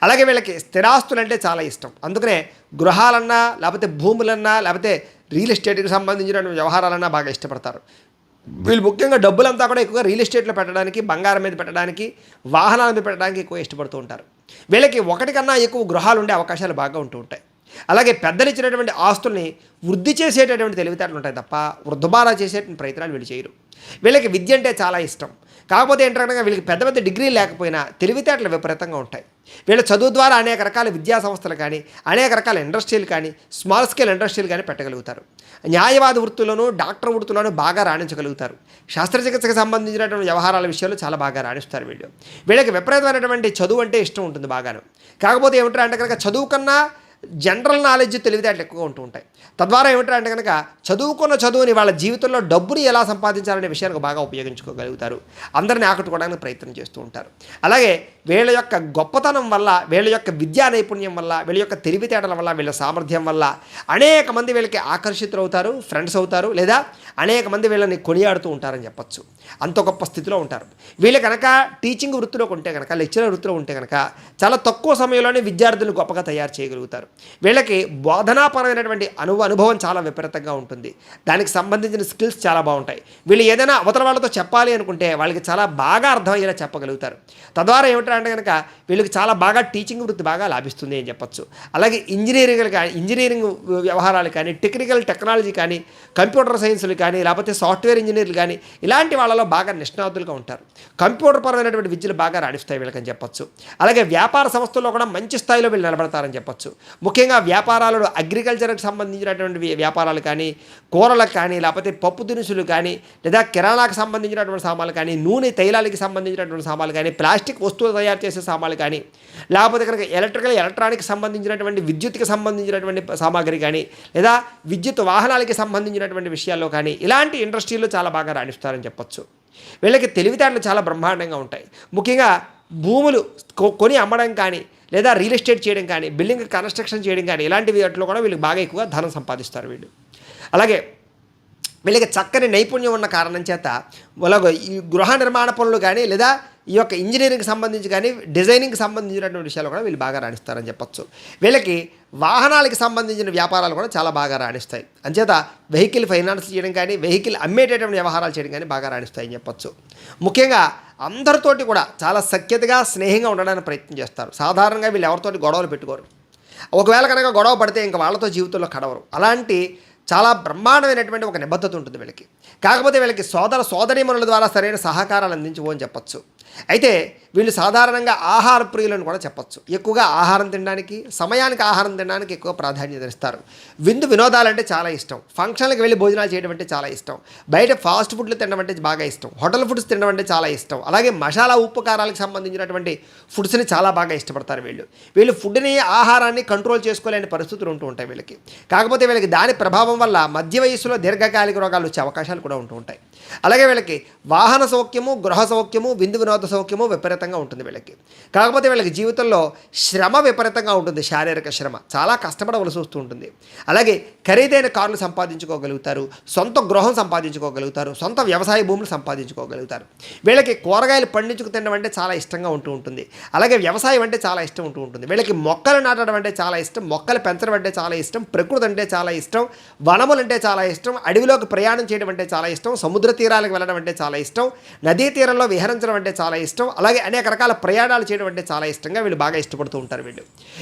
అలాగే వీళ్ళకి స్థిరాస్తులు అంటే చాలా ఇష్టం. అందుకనే గృహాలన్నా, లేకపోతే భూములన్నా, లేకపోతే రియల్ ఎస్టేట్కి సంబంధించిన వ్యవహారాలన్నా బాగా ఇష్టపడతారు. వీళ్ళు ముఖ్యంగా డబ్బులంతా కూడా ఎక్కువగా రియల్ ఎస్టేట్లో పెట్టడానికి, బంగారం మీద పెట్టడానికి, వాహనాల మీద పెట్టడానికి ఎక్కువ ఇష్టపడుతూ ఉంటారు. వీళ్ళకి ఒకటి కన్నా ఎక్కువ గృహాలు ఉండే అవకాశాలు బాగా ఉంటూ ఉంటాయి. అలాగే పెద్దలు ఇచ్చినటువంటి ఆస్తుల్ని వృద్ధి చేసేటటువంటి తెలివితేటలు ఉంటాయి తప్ప వృద్ధబారా చేసేటువంటి ప్రయత్నాలు వీళ్ళు చేయరు. వీళ్ళకి విద్య అంటే చాలా ఇష్టం. కాకపోతే ఏంటంటే వీళ్ళకి పెద్ద పెద్ద డిగ్రీ లేకపోయినా తెలివితేటలు విపరీతంగా ఉంటాయి. వీళ్ళ చదువు ద్వారా అనేక రకాల విద్యా సంస్థలు కానీ, అనేక రకాల ఇండస్ట్రీలు కానీ, స్మాల్ స్కేల్ ఇండస్ట్రీలు కానీ పెట్టగలుగుతారు. న్యాయవాద వృత్తులను, డాక్టర్ వృత్తులను బాగా రాణించగలుగుతారు. శస్త్రచికిత్సకు సంబంధించినటువంటి వ్యవహారాల విషయాలు చాలా బాగా రాణిస్తారు వీళ్ళకి విపరీతమైనటువంటి చదువు అంటే ఇష్టం ఉంటుంది బాగాను. కాకపోతే ఏమిటంటే కనుక చదువు కన్నా జనరల్ నాలెడ్జ్ తెలివితేటలు ఎక్కువగా ఉంటూ ఉంటాయి. తద్వారా ఏమిటంటే కనుక చదువుకున్న చదువుని వాళ్ళ జీవితంలో డబ్బుని ఎలా సంపాదించాలనే విషయానికి బాగా ఉపయోగించుకోగలుగుతారు. అందరిని ఆకట్టుకోవడానికి ప్రయత్నం చేస్తూ ఉంటారు. అలాగే వీళ్ళ యొక్క గొప్పతనం వల్ల, వీళ్ళ యొక్క విద్యా నైపుణ్యం వల్ల, వీళ్ళ యొక్క తెలివితేటల వల్ల, వీళ్ళ సామర్థ్యం వల్ల అనేక మంది వీళ్ళకి ఆకర్షితులు అవుతారు, ఫ్రెండ్స్ అవుతారు, లేదా అనేక మంది వీళ్ళని కొనియాడుతూ ఉంటారని చెప్పచ్చు. అంత గొప్ప స్థితిలో ఉంటారు. వీళ్ళు కనుక టీచింగ్ వృత్తిలో ఉంటే కనుక, లెక్చరర్ వృత్తిలో ఉంటే కనుక చాలా తక్కువ సమయంలోనే విద్యార్థులు గొప్పగా తయారు చేయగలుగుతారు. వీళ్ళకి బోధనాపరమైనటువంటి అనుభవం చాలా విపరీతంగా ఉంటుంది. దానికి సంబంధించిన స్కిల్స్ చాలా బాగుంటాయి. వీళ్ళు ఏదైనా అవతల వాళ్ళతో చెప్పాలి అనుకుంటే వాళ్ళకి చాలా బాగా అర్థమయ్యేలా చెప్పగలుగుతారు. తద్వారా ఏమిటంటే కనుక వీళ్ళకి చాలా బాగా టీచింగ్ వృత్తి బాగా లాభిస్తుంది అని చెప్పచ్చు. అలాగే ఇంజనీరింగ్ వ్యవహారాలు కానీ, టెక్నాలజీ కానీ, కంప్యూటర్ సైన్సులు కానీ, లేకపోతే సాఫ్ట్వేర్ ఇంజనీర్లు కానీ, ఇలాంటి వాళ్ళలో బాగా నిష్ణాతులుగా ఉంటారు. కంప్యూటర్ పరమైనటువంటి విద్యలు బాగా రాణిస్తాయి వీళ్ళకని చెప్పచ్చు. అలాగే వ్యాపార సంస్థల్లో కూడా మంచి స్థాయిలో వీళ్ళు నిలబడతారని చెప్పచ్చు. ముఖ్యంగా వ్యాపారాలలో అగ్రికల్చర్కి సంబంధించినటువంటి వ్యాపారాలు కానీ, కూరలకు కానీ, లేకపోతే పప్పు దినుసులు కానీ, లేదా కిరాణాకు సంబంధించినటువంటి సామాన్లు కానీ, నూనె తైలాలకి సంబంధించినటువంటి సామాన్లు కానీ, ప్లాస్టిక్ వస్తువులు తయారు చేసే సామాన్లు కానీ, లేకపోతే కనుక ఎలక్ట్రానిక్ సంబంధించినటువంటి విద్యుత్కి సంబంధించినటువంటి సామాగ్రి కానీ, లేదా విద్యుత్ వాహనాలకి సంబంధించినటువంటి విషయాల్లో కానీ, ఇలాంటి ఇండస్ట్రీలో చాలా బాగా రాణిస్తారని చెప్పొచ్చు. వీళ్ళకి తెలివితేటలు చాలా బ్రహ్మాండంగా ఉంటాయి. ముఖ్యంగా భూములు కొని అమ్మడం కానీ, లేదా రియల్ ఎస్టేట్ చేయడం కానీ, బిల్డింగ్ కన్స్ట్రక్షన్ చేయడం కానీ, ఇలాంటి వాటిలో కూడా వీళ్ళు బాగా ఎక్కువగా ధనం సంపాదిస్తారు వీళ్ళు. అలాగే వీళ్ళకి చక్కని నైపుణ్యం ఉన్న కారణం చేత వాళ్ళ ఈ గృహ నిర్మాణ పనులు కానీ, లేదా ఈ యొక్క ఇంజనీరింగ్కి సంబంధించి కానీ, డిజైనింగ్కి సంబంధించినటువంటి విషయాలు కూడా వీళ్ళు బాగా రాణిస్తారని చెప్పొచ్చు. వీళ్ళకి వాహనాలకి సంబంధించిన వ్యాపారాలు కూడా చాలా బాగా రాణిస్తాయి. అంచేత వెహికల్ ఫైనాన్స్ చేయడం కానీ, వెహికల్ అమ్మేటటువంటి వ్యవహారాలు చేయడం కానీ బాగా రాణిస్తాయని చెప్పొచ్చు. ముఖ్యంగా అందరితోటి కూడా చాలా సఖ్యతగా, స్నేహంగా ఉండడానికి ప్రయత్నం చేస్తారు. సాధారణంగా వీళ్ళు ఎవరితోటి గొడవలు పెట్టుకోరు. ఒకవేళ కనుక గొడవ పడితే ఇంకా వాళ్ళతో జీవితంలో కడవరు. అలాంటి చాలా బ్రహ్మాండమైనటువంటి ఒక నిబద్ధత ఉంటుంది వీళ్ళకి. కాకపోతే వీళ్ళకి సోదరీమణుల ద్వారా సరైన సహకారాలు అందించవు అని చెప్పచ్చు. అయితే వీళ్ళు సాధారణంగా ఆహార ప్రియులను కూడా చెప్పచ్చు. ఎక్కువగా ఆహారం తినడానికి, సమయానికి ఆహారం తినడానికి ఎక్కువ ప్రాధాన్యత ఇస్తారు. వినోదాలంటే చాలా ఇష్టం. ఫంక్షన్లకు వెళ్ళి భోజనాలు చేయడం అంటే చాలా ఇష్టం. బయట ఫాస్ట్ ఫుడ్లు తినడం అంటే బాగా ఇష్టం. హోటల్ ఫుడ్స్ తినడం అంటే చాలా ఇష్టం. అలాగే మసాలా, ఉప్పు, కారాలకు సంబంధించినటువంటి ఫుడ్స్ని చాలా బాగా ఇష్టపడతారు వీళ్ళు ఫుడ్ని, ఆహారాన్ని కంట్రోల్ చేసుకోలేని పరిస్థితులు ఉంటూ ఉంటాయి వీళ్ళకి. కాకపోతే వీళ్ళకి దాని ప్రభావం వల్ల మధ్య వయస్సులో దీర్ఘకాలిక రోగాలు వచ్చే అవకాశాలు కూడా ఉంటూ ఉంటాయి. అలాగే వీళ్ళకి వాహన సౌఖ్యము, గృహ సౌఖ్యము, వినోద సౌఖ్యము విపరీతంగా ఉంటుంది వీళ్ళకి. కాకపోతే వీళ్ళకి జీవితంలో శ్రమ విపరీతంగా ఉంటుంది. శారీరక శ్రమ చాలా కష్టపడవలసి వస్తూ ఉంటుంది. అలాగే ఖరీదైన కార్లు సంపాదించుకోగలుగుతారు, సొంత గృహం సంపాదించుకోగలుగుతారు, సొంత వ్యవసాయ భూములు సంపాదించుకోగలుగుతారు. వీళ్ళకి కూరగాయలు పండించుకు తినడం అంటే చాలా ఇష్టంగా ఉంటూ ఉంటుంది. అలాగే వ్యవసాయం అంటే చాలా ఇష్టం ఉంటూ ఉంటుంది. వీళ్ళకి మొక్కలు నాటడం అంటే చాలా ఇష్టం, మొక్కలు పెంచడం అంటే చాలా ఇష్టం, ప్రకృతి అంటే చాలా ఇష్టం, వనములు అంటే చాలా ఇష్టం, అడవిలోకి ప్రయాణం చేయడం అంటే చాలా ఇష్టం, సముద్ర తీరాలకు వెళ్ళడం అంటే చాలా ఇష్టం, నదీ తీరంలో విహరించడం అంటే చాలా ఇష్టం, అలాగే అనేక రకాల ప్రయాణాలు చేయడం అంటే చాలా ఇష్టంగా వీళ్ళు బాగా ఇష్టపడుతూ ఉంటారు.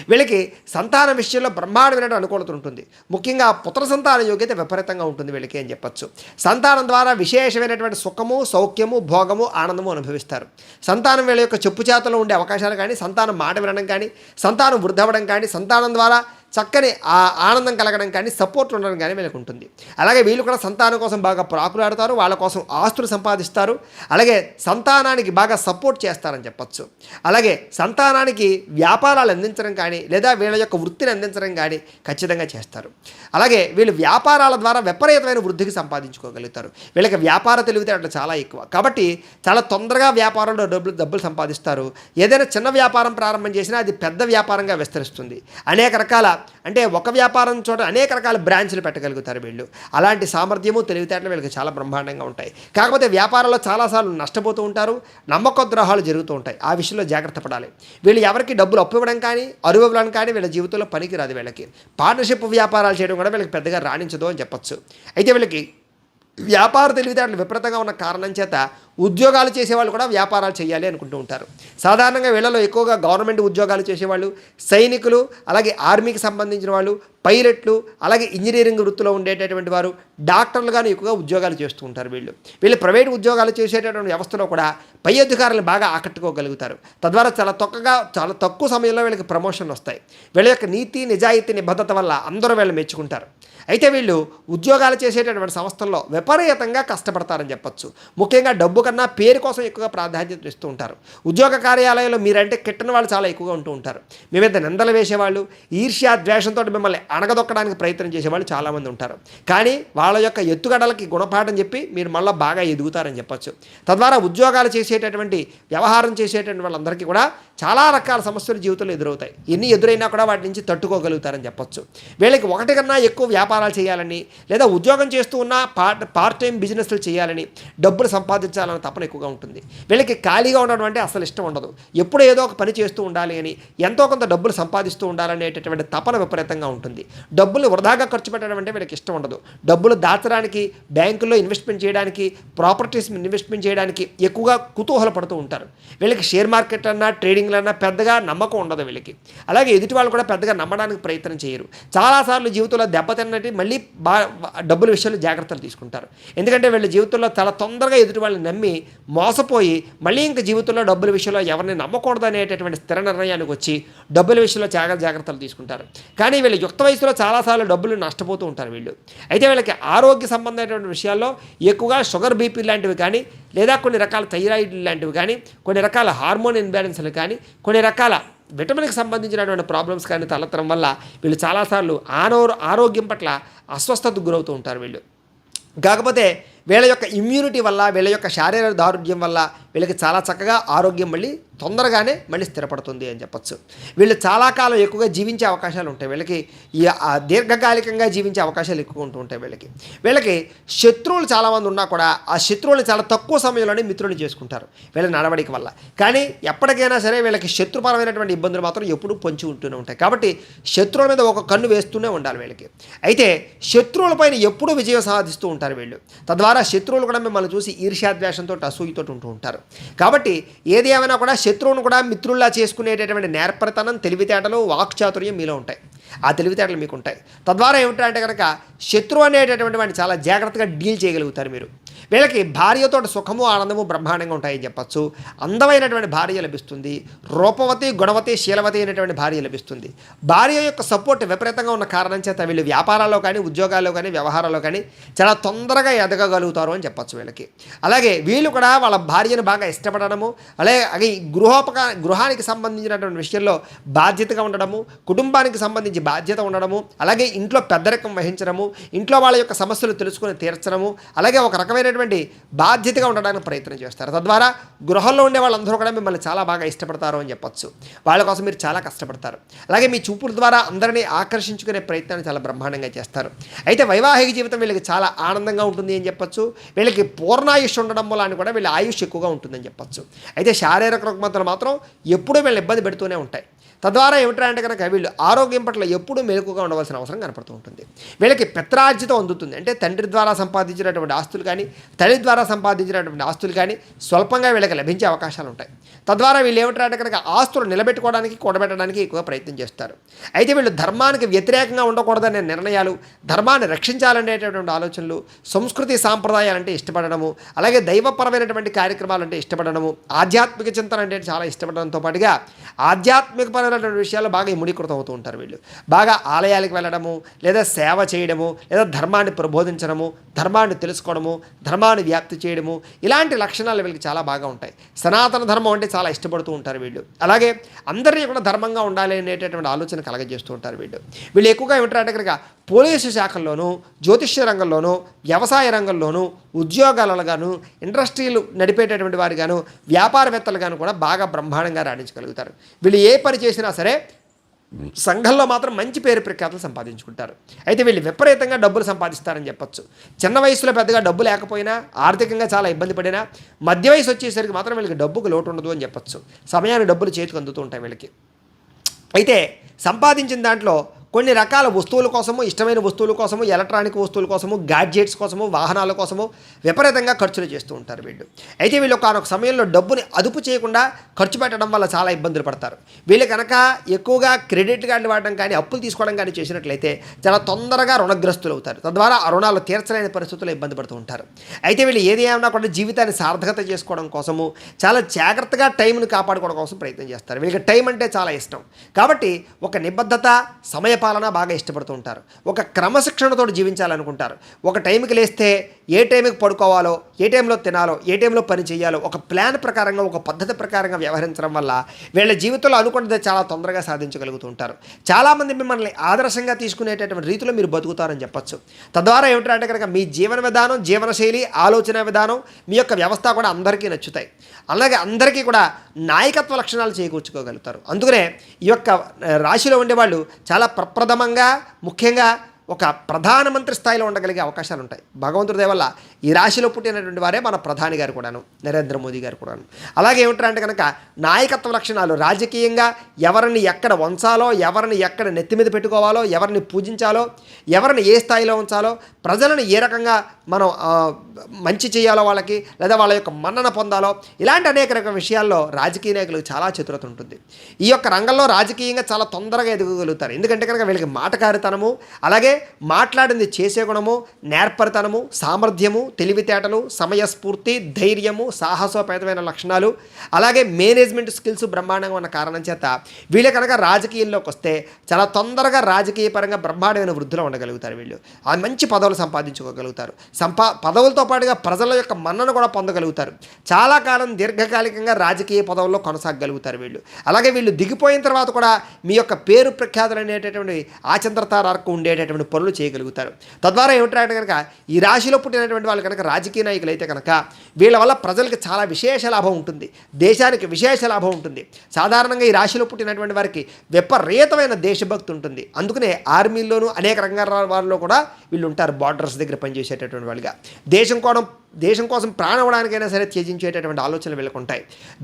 వీళ్ళకి సంతాన విషయంలో బ్రహ్మాండమైన అనుకూలత ఉంటుంది. ముఖ్యంగా పుత్ర సంతాన యోగ్యత విపరీతంగా ఉంటుంది వీళ్ళకి అని చెప్పచ్చు. సంతానం ద్వారా విశేషమైనటువంటి సుఖము, సౌఖ్యము, భోగము, ఆనందము అనుభవిస్తారు. సంతానం వీళ్ళ యొక్క చెప్పు చేతలో ఉండే అవకాశాలు కానీ, సంతానం మాట వినడం కానీ, సంతానం వృద్ధి అవ్వడం కానీ, సంతానం ద్వారా చక్కని ఆ ఆనందం కలగడం కానీ సపోర్ట్ ఉండడం కానీ వీళ్ళకి ఉంటుంది. అలాగే వీళ్ళు కూడా సంతానం కోసం బాగా ప్రాకులాడతారు, వాళ్ళ కోసం ఆస్తులు సంపాదిస్తారు, అలాగే సంతానానికి బాగా సపోర్ట్ చేస్తారని చెప్పచ్చు. అలాగే సంతానానికి వ్యాపారాలు అందించడం కానీ లేదా వీళ్ళ యొక్క వృత్తిని అందించడం కానీ ఖచ్చితంగా చేస్తారు. అలాగే వీళ్ళు వ్యాపారాల ద్వారా విపరీతమైన వృద్ధికి సంపాదించుకోగలుగుతారు. వీళ్ళకి వ్యాపార తెలివితేటలు చాలా ఎక్కువ కాబట్టి చాలా తొందరగా వ్యాపారంలో డబ్బులు సంపాదిస్తారు. ఏదైనా చిన్న వ్యాపారం ప్రారంభం చేసినా అది పెద్ద వ్యాపారంగా విస్తరిస్తుంది. అనేక రకాల అంటే ఒక వ్యాపారం చోట అనేక రకాల బ్రాంచ్లు పెట్టగలుగుతారు వీళ్ళు. అలాంటి సామర్థ్యము తెలివితేటలు వీళ్ళకి చాలా బ్రహ్మాండంగా ఉంటాయి. కాకపోతే వ్యాపారంలో చాలాసార్లు నష్టపోతూ ఉంటారు, నమ్మకద్రోహాలు జరుగుతూ ఉంటాయి. ఆ విషయంలో జాగ్రత్త పడాలి. వీళ్ళు ఎవరికి డబ్బులు అప్పు ఇవ్వడం కానీ అరువు ఇవ్వడం కానీ వీళ్ళ జీవితంలో పనికి రాదు. వీళ్ళకి పార్ట్నర్షిప్ వ్యాపారాలు చేయడం కూడా వీళ్ళకి పెద్దగా రాణించదు అని చెప్పచ్చు. అయితే వీళ్ళకి వ్యాపార తెలివితేటలు విపరీతంగా ఉన్న కారణం చేత ఉద్యోగాలు చేసేవాళ్ళు కూడా వ్యాపారాలు చేయాలి అనుకుంటూ ఉంటారు. సాధారణంగా వీళ్ళలో ఎక్కువగా గవర్నమెంట్ ఉద్యోగాలు చేసేవాళ్ళు, సైనికులు, అలాగే ఆర్మీకి సంబంధించిన వాళ్ళు, పైలట్లు, అలాగే ఇంజనీరింగ్ వృత్తిలో ఉండేటటువంటి వారు, డాక్టర్లుగాను ఎక్కువగా ఉద్యోగాలు చేస్తూ ఉంటారు. వీళ్ళు ప్రైవేట్ ఉద్యోగాలు చేసేటటువంటి వ్యవస్థలో కూడా పై అధికారులను బాగా ఆకట్టుకోగలుగుతారు. తద్వారా చాలా తక్కువ సమయంలో వీళ్ళకి ప్రమోషన్లు వస్తాయి. వీళ్ళ యొక్క నీతి నిజాయితీ నిబద్ధత వల్ల అందరూ వీళ్ళు మెచ్చుకుంటారు. అయితే వీళ్ళు ఉద్యోగాలు చేసేటటువంటి సంస్థల్లో విపరీతంగా కష్టపడతారని చెప్పచ్చు. ముఖ్యంగా డబ్బు కన్నా పేరు కోసం ఎక్కువగా ప్రాధాన్యత ఇస్తూ ఉంటారు. ఉద్యోగ కార్యాలయంలో మీరంటే కిట్టని వాళ్ళు చాలా ఎక్కువగా ఉంటూ ఉంటారు. మీ మీద నిందలు వేసేవాళ్ళు, ఈర్ష్యా ద్వేషంతో మిమ్మల్ని అణగదొక్కడానికి ప్రయత్నం చేసేవాళ్ళు చాలామంది ఉంటారు. కానీ వాళ్ళ యొక్క ఎత్తుగడలకి గుణపాఠం చెప్పి మీరు మళ్ళీ బాగా ఎదుగుతారని చెప్పచ్చు. తద్వారా ఉద్యోగాలు చేసేటటువంటి వ్యవహారం చేసేటటువంటి వాళ్ళందరికీ కూడా చాలా రకాల సమస్యలు జీవితంలో ఎదురవుతాయి. ఎన్ని ఎదురైనా కూడా వాటి నుంచి తట్టుకోగలుగుతారని చెప్పచ్చు. వీళ్ళకి ఒకటి కన్నా ఎక్కువ వ్యాపారాలు చేయాలని లేదా ఉద్యోగం చేస్తూ ఉన్న పార్ట్ టైం బిజినెస్లు చేయాలని డబ్బులు సంపాదించాలని తపన ఎక్కువగా ఉంటుంది. వీళ్ళకి ఖాళీగా ఉండడం అంటే అసలు ఇష్టం ఉండదు. ఎప్పుడు ఏదో ఒక పని చేస్తూ ఉండాలి అని, ఎంతో కొంత డబ్బులు సంపాదిస్తూ ఉండాలనేటటువంటి తపన విపరీతంగా ఉంటుంది. డబ్బులు వృధాగా ఖర్చు పెట్టడం అంటే వీళ్ళకి ఇష్టం ఉండదు. డబ్బులు దాచడానికి, బ్యాంకుల్లో ఇన్వెస్ట్మెంట్ చేయడానికి, ప్రాపర్టీస్ ఇన్వెస్ట్మెంట్ చేయడానికి ఎక్కువగా కుతూహల పడుతూ ఉంటారు. వీళ్ళకి షేర్ మార్కెట్ అన్నా ట్రేడింగ్లన్నా పెద్దగా నమ్మకం ఉండదు వీళ్ళకి. అలాగే ఎదుటి వాళ్ళు కూడా పెద్దగా నమ్మడానికి ప్రయత్నం చేయరు. చాలాసార్లు జీవితంలో దెబ్బతిన్నట్టు మళ్ళీ డబ్బుల విషయంలో జాగ్రత్తలు తీసుకుంటారు. ఎందుకంటే వీళ్ళ జీవితంలో చాలా తొందరగా ఎదుటి వాళ్ళని నమ్మి మోసపోయి మళ్ళీ ఇంకా జీవితంలో డబ్బుల విషయంలో ఎవరిని నమ్మకూడదు అనేటటువంటి స్థిర నిర్ణయానికి వచ్చి డబ్బుల విషయంలో జాగ్రత్తలు తీసుకుంటారు. కానీ వీళ్ళ యుక్త వయసులో చాలాసార్లు డబ్బులు నష్టపోతూ ఉంటారు వీళ్ళు. అయితే వీళ్ళకి ఆరోగ్య సంబంధమైనటువంటి విషయాల్లో ఎక్కువగా షుగర్ బీపీ లాంటివి కానీ లేదా కొన్ని రకాల థైరాయిడ్ లాంటివి కానీ, కొన్ని రకాల హార్మోన్ ఇన్బ్యాలెన్స్లు కానీ, కొన్ని రకాల విటమిన్కి సంబంధించినటువంటి ప్రాబ్లమ్స్ కానీ తలెత్తడం వల్ల వీళ్ళు చాలాసార్లు ఆరోగ్యం పట్ల అస్వస్థతకు గురవుతూ ఉంటారు వీళ్ళు. కాకపోతే వీళ్ళ యొక్క ఇమ్యూనిటీ వల్ల, వీళ్ళ యొక్క శారీరక దారుఢ్యం వల్ల వీళ్ళకి చాలా చక్కగా ఆరోగ్యం మళ్ళీ తొందరగానే మళ్ళీ స్థిరపడుతుంది అని చెప్పచ్చు. వీళ్ళు చాలా కాలం ఎక్కువగా జీవించే అవకాశాలు ఉంటాయి. వీళ్ళకి దీర్ఘకాలికంగా జీవించే అవకాశాలు ఎక్కువ ఉంటూ ఉంటాయి. వీళ్ళకి శత్రువులు చాలామంది ఉన్నా కూడా ఆ శత్రువులు చాలా తక్కువ సమయంలోనే మిత్రులు చేసుకుంటారు వీళ్ళ నడవడిక వల్ల. కానీ ఎప్పటికైనా సరే వీళ్ళకి శత్రుపరమైనటువంటి ఇబ్బందులు మాత్రం ఎప్పుడూ పొంచి ఉంటూనే ఉంటాయి. కాబట్టి శత్రువుల మీద ఒక కన్ను వేస్తూనే ఉండాలి వీళ్ళకి. అయితే శత్రువులపైన ఎప్పుడూ విజయం సాధిస్తూ ఉంటారు వీళ్ళు. తద్వారా శత్రువులు కూడా మిమ్మల్ని చూసి ఈర్ష్యాద్వేషంతో అసూయతో ఉంటూ ఉంటారు. కాబట్టి ఏది ఏమైనా కూడా శత్రువును కూడా మిత్రుల్లా చేసుకునేటటువంటి నేర్పరితనం, తెలివితేటలు, వాక్చాతుర్యం మీలో ఉంటాయి. ఆ తెలివితేటలు మీకు ఉంటాయి. తద్వారా ఏమిటంటే కనుక శత్రువు అనేటటువంటి వాడిని చాలా జాగ్రత్తగా డీల్ చేయగలుగుతారు మీరు. వీళ్ళకి భార్యతో సుఖము ఆనందము బ్రహ్మాండంగా ఉంటాయని చెప్పచ్చు. అందమైనటువంటి భార్య లభిస్తుంది. రూపవతి, గుణవతి, శీలవతి అయినటువంటి భార్య లభిస్తుంది. భార్య యొక్క సపోర్ట్ విపరీతంగా ఉన్న కారణం చేత వీళ్ళు వ్యాపారాల్లో కానీ, ఉద్యోగాల్లో కానీ, వ్యవహారాల్లో కానీ చాలా తొందరగా ఎదగగలుగుతారు అని చెప్పచ్చు వీళ్ళకి. అలాగే వీళ్ళు కూడా వాళ్ళ భార్యను బాగా ఇష్టపడడము, అలాగే గృహానికి సంబంధించినటువంటి విషయంలో బాధ్యతగా ఉండడము, కుటుంబానికి సంబంధించి బాధ్యత ఉండడము, అలాగే ఇంట్లో పెద్దరికం వహించడము, ఇంట్లో వాళ్ళ యొక్క సమస్యలు తెలుసుకొని తీర్చడము, అలాగే ఒక రకమైనటువంటి బాధ్యతగా ఉండడానికి ప్రయత్నం చేస్తారు. తద్వారా గృహంలో ఉండే వాళ్ళందరూ కూడా మిమ్మల్ని చాలా బాగా ఇష్టపడతారు అని చెప్పచ్చు. వాళ్ళ కోసం మీరు చాలా కష్టపడతారు. అలాగే మీ చూపుల ద్వారా అందరినీ ఆకర్షించుకునే ప్రయత్నాన్ని చాలా బ్రహ్మాండంగా చేస్తారు. అయితే వైవాహిక జీవితం వీళ్ళకి చాలా ఆనందంగా ఉంటుంది అని చెప్పచ్చు. వీళ్ళకి పూర్ణాయుష్ ఉండడం వల్ల కూడా వీళ్ళ ఆయుష్ ఎక్కువగా ఉంటుందని చెప్పచ్చు. అయితే శారీరక రుగ్మతలు మాత్రం ఎప్పుడూ వీళ్ళని ఇబ్బంది పెడుతూనే ఉంటాయి. తద్వారా ఏమిటంటే కనుక వీళ్ళు ఆరోగ్యం పట్ల ఎప్పుడూ మెలకుగా ఉండవలసిన అవసరం కనపడుతూ ఉంటుంది. వీళ్ళకి పిత్రార్జితం అందుతుంది. అంటే తండ్రి ద్వారా సంపాదించినటువంటి ఆస్తులు కానీ, తల్లి ద్వారా సంపాదించినటువంటి ఆస్తులు కానీ స్వల్పంగా వీళ్ళకి లభించే అవకాశాలు ఉంటాయి. తద్వారా వీళ్ళు ఏమిటంటే కనుక ఆస్తులు నిలబెట్టుకోవడానికి, కూడబెట్టడానికి ఎక్కువ ప్రయత్నం చేస్తారు. అయితే వీళ్ళు ధర్మానికి వ్యతిరేకంగా ఉండకూడదనే నిర్ణయాలు, ధర్మాన్ని రక్షించాలనేటటువంటి ఆలోచనలు, సంస్కృతి సాంప్రదాయాలంటే ఇష్టపడడము, అలాగే దైవపరమైనటువంటి కార్యక్రమాలంటే ఇష్టపడడము, ఆధ్యాత్మిక చింతన అంటే చాలా ఇష్టపడడంతో పాటుగా ఆధ్యాత్మికపరమైన సంబంధమైనటువంటి విషయాల్లో బాగా ఇముడీకృతం అవుతూ ఉంటారు వీళ్ళు. బాగా ఆలయాలకు వెళ్ళడము, లేదా సేవ చేయడము, లేదా ధర్మాన్ని ప్రబోధించడము, ధర్మాన్ని తెలుసుకోవడము, ధర్మాన్ని వ్యాప్తి చేయడము, ఇలాంటి లక్షణాలు వీళ్ళకి చాలా బాగా ఉంటాయి. సనాతన ధర్మం అంటే చాలా ఇష్టపడుతూ ఉంటారు వీళ్ళు. అలాగే అందరినీ కూడా ధర్మంగా ఉండాలి అనేటటువంటి ఆలోచన కలగజేస్తూ ఉంటారు వీళ్ళు. వీళ్ళు ఎక్కువగా ఏమిటంటే కనుక పోలీసు శాఖల్లోనూ, జ్యోతిష్య రంగంలోనూ, వ్యవసాయ రంగంలోనూ, ఉద్యోగాలుగాను, ఇండస్ట్రీలు నడిపేటటువంటి వారిగాను, వ్యాపారవేత్తలుగాను కూడా బాగా బ్రహ్మాండంగా రాణించగలుగుతారు. వీళ్ళు ఏ పని చేసినా సరే సంఘంలో మాత్రం మంచి పేరు ప్రఖ్యాతులు సంపాదించుకుంటారు. అయితే వీళ్ళు విపరీతంగా డబ్బులు సంపాదిస్తారని చెప్పొచ్చు. చిన్న వయసులో పెద్దగా డబ్బు లేకపోయినా, ఆర్థికంగా చాలా ఇబ్బంది పడినా, మధ్య వయసు వచ్చేసరికి మాత్రం వీళ్ళకి డబ్బుకు లోటు ఉండదు అని చెప్పొచ్చు. సమయానికి డబ్బులు చేతికి అందుతూ ఉంటాయి వీళ్ళకి. అయితే సంపాదించిన దాంట్లో కొన్ని రకాల వస్తువుల కోసము, ఇష్టమైన వస్తువుల కోసము, ఎలక్ట్రానిక్ వస్తువుల కోసము, గ్యాడ్జెట్స్ కోసము, వాహనాల కోసము విపరీతంగా ఖర్చులు చేస్తూ ఉంటారు వీళ్ళు. అయితే వీళ్ళు ఒక సమయంలో డబ్బుని అదుపు చేయకుండా ఖర్చు పెట్టడం వల్ల చాలా ఇబ్బందులు పడతారు. వీళ్ళు కనుక ఎక్కువగా క్రెడిట్ కార్డులు వాడడం కానీ, అప్పులు తీసుకోవడం కానీ చేసినట్లయితే చాలా తొందరగా రుణగ్రస్తులు అవుతారు. తద్వారా ఆ రుణాలు తీర్చలేని పరిస్థితుల్లో ఇబ్బంది పడుతూ ఉంటారు. అయితే వీళ్ళు ఏది ఏమన్నా కూడా జీవితాన్ని సార్థకత చేసుకోవడం కోసము చాలా జాగ్రత్తగా టైంను కాపాడుకోవడం కోసం ప్రయత్నం చేస్తారు. వీళ్ళకి టైం అంటే చాలా ఇష్టం కాబట్టి ఒక నిబద్ధత, సమయపాలన బాగా ఇష్టపడుతూ ఉంటారు. ఒక క్రమశిక్షణతో జీవించాలనుకుంటారు. ఒక టైంకి లేస్తే ఏ టైంకి పడుకోవాలో, ఏ టైంలో తినాలో, ఏ టైంలో పని చేయాలో ఒక ప్లాన్ ప్రకారంగా, ఒక పద్ధతి ప్రకారంగా వ్యవహరించడం వల్ల వీళ్ళ జీవితంలో అనుకున్నది చాలా తొందరగా సాధించగలుగుతూ ఉంటారు. చాలామంది మిమ్మల్ని ఆదర్శంగా తీసుకునేటటువంటి రీతిలో మీరు బతుకుతారని చెప్పొచ్చు. తద్వారా ఏమిటంటే కనుక మీ జీవన విధానం, జీవనశైలి, ఆలోచన విధానం, మీ యొక్క వ్యవస్థ కూడా అందరికీ నచ్చుతాయి. అలాగే అందరికీ కూడా నాయకత్వ లక్షణాలు చేకూర్చుకోగలుగుతారు. అందుకనే ఈ యొక్క రాశిలో ఉండేవాళ్ళు చాలా ప్రప్రథమంగా, ముఖ్యంగా ఒక ప్రధానమంత్రి స్థాయిలో ఉండగలిగే అవకాశాలు ఉంటాయి. భగవంతుడి దయ వల్ల ఈ రాశిలో పుట్టినటువంటి వారే మన ప్రధాని గారు కూడాను, నరేంద్ర మోదీ గారు కూడాను. అలాగే ఏమిటంటే కనుక నాయకత్వ లక్షణాలు, రాజకీయంగా ఎవరిని ఎక్కడ ఉంచాలో, ఎవరిని ఎక్కడ నెత్తి మీద పెట్టుకోవాలో, ఎవరిని పూజించాలో, ఎవరిని ఏ స్థాయిలో ఉంచాలో, ప్రజలను ఏ రకంగా మనం మంచి చేయాలో వాళ్ళకి, లేదా వాళ్ళ యొక్క మన్నన పొందాలో, ఇలాంటి అనేక రకాల విషయాల్లో రాజకీయ నాయకులకు చాలా చతురత ఉంటుంది. ఈ యొక్క రంగంలో రాజకీయంగా చాలా తొందరగా ఎదగగలుగుతారు. ఎందుకంటే కనుక వీళ్ళకి మాటకారితనము, అలాగే మాట్లాడింది చేసే గుణము, నేర్పరితనము, సామర్థ్యము, తెలివితేటలు, సమయస్ఫూర్తి, ధైర్యము, సాహసోపేతమైన లక్షణాలు, అలాగే మేనేజ్మెంట్ స్కిల్స్ బ్రహ్మాండంగా ఉన్న కారణం చేత వీళ్ళు కనుక రాజకీయాల్లోకి వస్తే చాలా తొందరగా రాజకీయ పరంగా బ్రహ్మాండమైన వృద్ధిలో ఉండగలుగుతారు. వీళ్ళు ఆ మంచి పదవులు సంపాదించుకోగలుగుతారు. పదవులతో పాటుగా ప్రజల యొక్క మన్నను కూడా పొందగలుగుతారు. చాలా కాలం దీర్ఘకాలికంగా రాజకీయ పదవుల్లో కొనసాగలుగుతారు వీళ్ళు. అలాగే వీళ్ళు దిగిపోయిన తర్వాత కూడా మీ యొక్క పేరు ప్రఖ్యాతులు అనేటటువంటి ఆచంద్రతారకు ఉండేటటువంటి పనులు చేయగలుగుతారు. తద్వారా ఏమిటంటే కనుక ఈ రాశిలో పుట్టినటువంటి వాళ్ళు కనుక రాజకీయ నాయకులు అయితే కనుక వీళ్ళ వల్ల ప్రజలకు చాలా విశేష లాభం ఉంటుంది, దేశానికి విశేష లాభం ఉంటుంది. సాధారణంగా ఈ రాశిలో పుట్టినటువంటి వారికి విపరీతమైన దేశభక్తి ఉంటుంది. అందుకనే ఆర్మీల్లోనూ అనేక రంగాల వారిలో కూడా వీళ్ళు ఉంటారు. బార్డర్స్ దగ్గర పనిచేసేటటువంటి వాళ్ళుగా దేశం కోసం ప్రాణవడానికైనా సరే త్యజించేటటువంటి ఆలోచనలు వీళ్ళకు ఉంటాయి.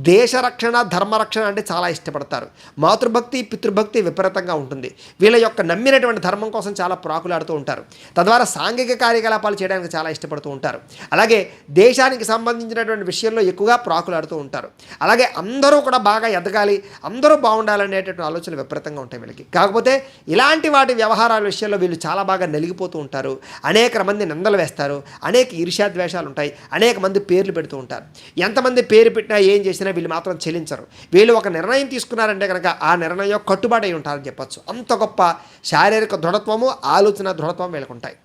దేశ రక్షణ, ధర్మరక్షణ అంటే చాలా ఇష్టపడతారు. మాతృభక్తి, పితృభక్తి విపరీతంగా ఉంటుంది. వీళ్ళ యొక్క నమ్మినటువంటి ధర్మం కోసం చాలా ప్రాకులాడుతూ ఉంటారు. తద్వారా సాంఘిక కార్యకలాపాలు చేయడానికి చాలా ఇష్టపడుతూ ఉంటారు. అలాగే దేశానికి సంబంధించినటువంటి విషయంలో ఎక్కువగా ప్రాకులాడుతూ ఉంటారు. అలాగే అందరూ కూడా బాగా ఎదగాలి, అందరూ బాగుండాలనేటటువంటి ఆలోచనలు విపరీతంగా ఉంటాయి వీళ్ళకి. కాకపోతే ఇలాంటి వాటి వ్యవహారాల విషయంలో వీళ్ళు చాలా బాగా నలిగిపోతూ ఉంటారు. అనేక మంది నిందలు వేస్తారు, అనేక ఈర్ష్యాద్వేషాలు ఉంటాయి, అనేక మంది పేర్లు పెడుతూ ఉంటారు. ఎంతమంది పేరు పెట్టినా ఏం చేసినా వీళ్ళు మాత్రం చెల్లించరు. వీళ్ళు ఒక నిర్ణయం తీసుకున్నారంటే కనుక ఆ నిర్ణయం కట్టుబాటు అయి ఉంటారని చెప్పచ్చు. అంత గొప్ప శారీరక దృఢత్వము, ఆలోచన దృఢత్వం వీళ్ళకు ఉంటాయి.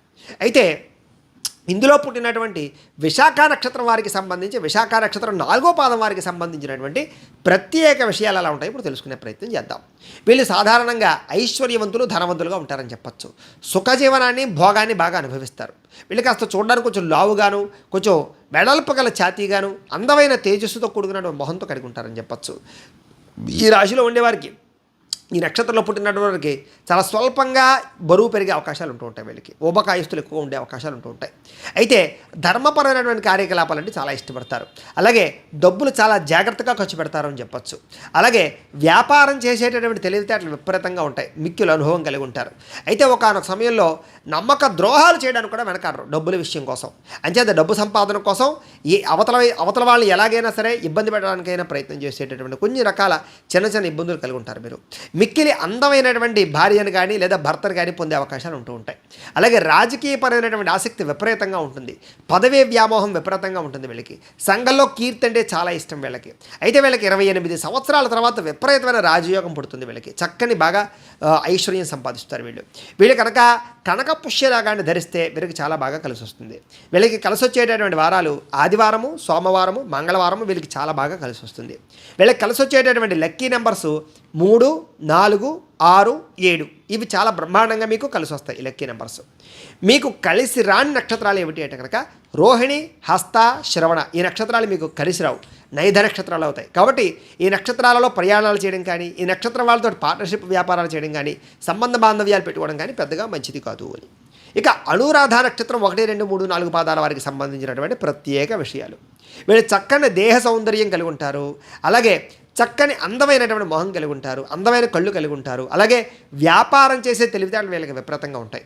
అయితే ఇందులో పుట్టినటువంటి విశాఖ నక్షత్రం వారికి సంబంధించి, విశాఖ నక్షత్రం 4వ పాదం వారికి సంబంధించినటువంటి ప్రత్యేక విషయాలు ఎలా ఉంటాయి ఇప్పుడు తెలుసుకునే ప్రయత్నం చేద్దాం. వీళ్ళు సాధారణంగా ఐశ్వర్యవంతులు, ధనవంతులుగా ఉంటారని చెప్పచ్చు. సుఖజీవనాన్ని, భోగాన్ని బాగా అనుభవిస్తారు. వీళ్ళు కాస్త చూడడానికి కొంచెం లావుగాను, కొంచెం వెడల్పు గల ఛాతీగాను, అందమైన తేజస్సుతో కూడుకున్న మొహంతో కలిగి ఉంటారని చెప్పచ్చు. ఈ రాశిలో ఉండేవారికి, ఈ నక్షత్రంలో పుట్టినటువంటి వారికి చాలా స్వల్పంగా బరువు పెరిగే అవకాశాలు ఉంటూ ఉంటాయి. వీళ్ళకి ఊబకాయస్తులు ఎక్కువ ఉండే అవకాశాలు ఉంటూ ఉంటాయి. అయితే ధర్మపరమైనటువంటి కార్యకలాపాలంటే చాలా ఇష్టపడతారు. అలాగే డబ్బులు చాలా జాగ్రత్తగా ఖర్చు పెడతారు అని చెప్పచ్చు. అలాగే వ్యాపారం చేసేటటువంటి తెలివితేటలు విపరీతంగా ఉంటాయి, మిక్కిలు అనుభవం కలిగి ఉంటారు. అయితే ఒకానొక సమయంలో నమ్మక ద్రోహాలు చేయడానికి కూడా వెనకాడరు డబ్బుల విషయం కోసం. అంచేత డబ్బు సంపాదన కోసం ఈ అవతల వాళ్ళని ఎలాగైనా సరే ఇబ్బంది పెట్టడానికైనా ప్రయత్నం చేసేటటువంటి కొన్ని రకాల చిన్న చిన్న ఇబ్బందులు కలిగి ఉంటారు. మిక్కిలి అందమైనటువంటి భార్యను కానీ లేదా భర్తను కానీ పొందే అవకాశాలు ఉంటూ ఉంటాయి. అలాగే రాజకీయపరమైనటువంటి ఆసక్తి విపరీతంగా ఉంటుంది. పదవీ వ్యామోహం విపరీతంగా ఉంటుంది వీళ్ళకి. సంఘంలో కీర్తి అంటే చాలా ఇష్టం వీళ్ళకి. అయితే వీళ్ళకి 28 సంవత్సరాల తర్వాత విపరీతమైన రాజయోగం పుడుతుంది వీళ్ళకి. చక్కని బాగా ఐశ్వర్యం సంపాదిస్తారు వీళ్ళు కనుక కనక పుష్యరాగాన్ని ధరిస్తే వీరికి చాలా బాగా కలిసి వస్తుంది. వీళ్ళకి కలిసి వచ్చేటటువంటి వారాలు ఆదివారము, సోమవారము, మంగళవారము వీళ్ళకి చాలా బాగా కలిసి వస్తుంది. వీళ్ళకి కలిసి వచ్చేటటువంటి లక్కీ నెంబర్స్ 3, 4, 6, 7 ఇవి చాలా బ్రహ్మాండంగా మీకు కలిసి వస్తాయి ఈ లక్కీ నెంబర్స్. మీకు కలిసి రాని నక్షత్రాలు ఏమిటి అంటే కనుక రోహిణి, హస్త, శ్రవణ ఈ నక్షత్రాలు మీకు కలిసి రావు, నైధ నక్షత్రాలు అవుతాయి. కాబట్టి ఈ నక్షత్రాలలో ప్రయాణాలు చేయడం కానీ, ఈ నక్షత్రం వాళ్ళతో పార్ట్నర్షిప్ వ్యాపారాలు చేయడం కానీ, సంబంధ బాంధవ్యాలు పెట్టుకోవడం కానీ పెద్దగా మంచిది కాదు అని. ఇక అనురాధ నక్షత్రం 1, 2, 3, 4 పాదాల వారికి సంబంధించినటువంటి ప్రత్యేక విషయాలు. వీళ్ళు చక్కని దేహ సౌందర్యం కలిగి ఉంటారు. అలాగే చక్కని అందమైనటువంటి మొహం కలిగి ఉంటారు, అందమైన కళ్ళు కలిగి ఉంటారు. అలాగే వ్యాపారం చేసే తెలివితేటలు వీళ్ళకి విపరీతంగా ఉంటాయి.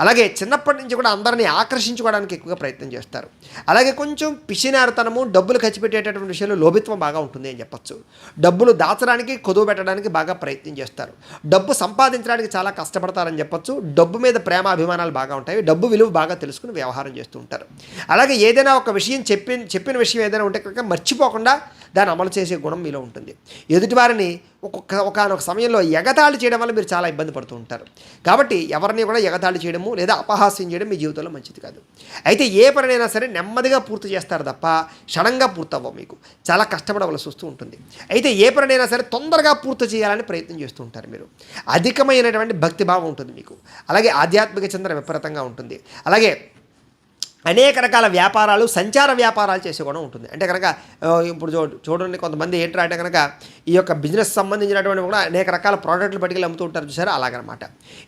అలాగే చిన్నప్పటి నుంచి కూడా అందరినీ ఆకర్షించుకోవడానికి ఎక్కువగా ప్రయత్నం చేస్తారు. అలాగే కొంచెం పిసినారుతనము, డబ్బులు ఖర్చు పెట్టేటటువంటి విషయంలో లోభిత్వం బాగా ఉంటుంది అని చెప్పచ్చు. డబ్బులు దాచడానికి, కొదువు పెట్టడానికి బాగా ప్రయత్నం చేస్తారు. డబ్బు సంపాదించడానికి చాలా కష్టపడతారని చెప్పచ్చు. డబ్బు మీద ప్రేమ అభిమానాలు బాగా ఉంటాయి. డబ్బు విలువ బాగా తెలుసుకుని వ్యవహారం చేస్తూ ఉంటారు. అలాగే ఏదైనా ఒక విషయం చెప్పిన విషయం ఏదైనా ఉంటే కనుక మర్చిపోకుండా దాన్ని అమలు చేసే గుణం మీలో ఉంటుంది. ఎదుటివారిని ఒకనొక సమయంలో ఎగతాళి చేయడం వల్ల మీరు చాలా ఇబ్బంది పడుతూ ఉంటారు. కాబట్టి ఎవరిని కూడా ఎగతాళి చేయడము లేదా అపహాస్యం చేయడం మీ జీవితంలో మంచిది కాదు. అయితే ఏ పనినైనా సరే నెమ్మదిగా పూర్తి చేస్తారు తప్ప క్షణంగా పూర్తవ్వవు. మీకు చాలా కష్టపడవలసి వస్తూ ఉంటుంది. అయితే ఏ పనినైనా సరే తొందరగా పూర్తి చేయాలని ప్రయత్నం చేస్తూ ఉంటారు మీరు. అధికమైనటువంటి భక్తిభావం ఉంటుంది మీకు. అలాగే ఆధ్యాత్మిక చింతన విపరీతంగా ఉంటుంది. అలాగే అనేక రకాల వ్యాపారాలు, సంచార వ్యాపారాలు చేసే కూడా ఉంటుంది. అంటే కనుక ఇప్పుడు చూడండి, కొంతమంది ఏంటంటే అంటే కనుక ఈ యొక్క బిజినెస్ సంబంధించినటువంటి కూడా అనేక రకాల ప్రోడక్ట్లు పట్టుకెళ్ళి అమ్ముతూ ఉంటారు చూసారా, అలాగనమాట.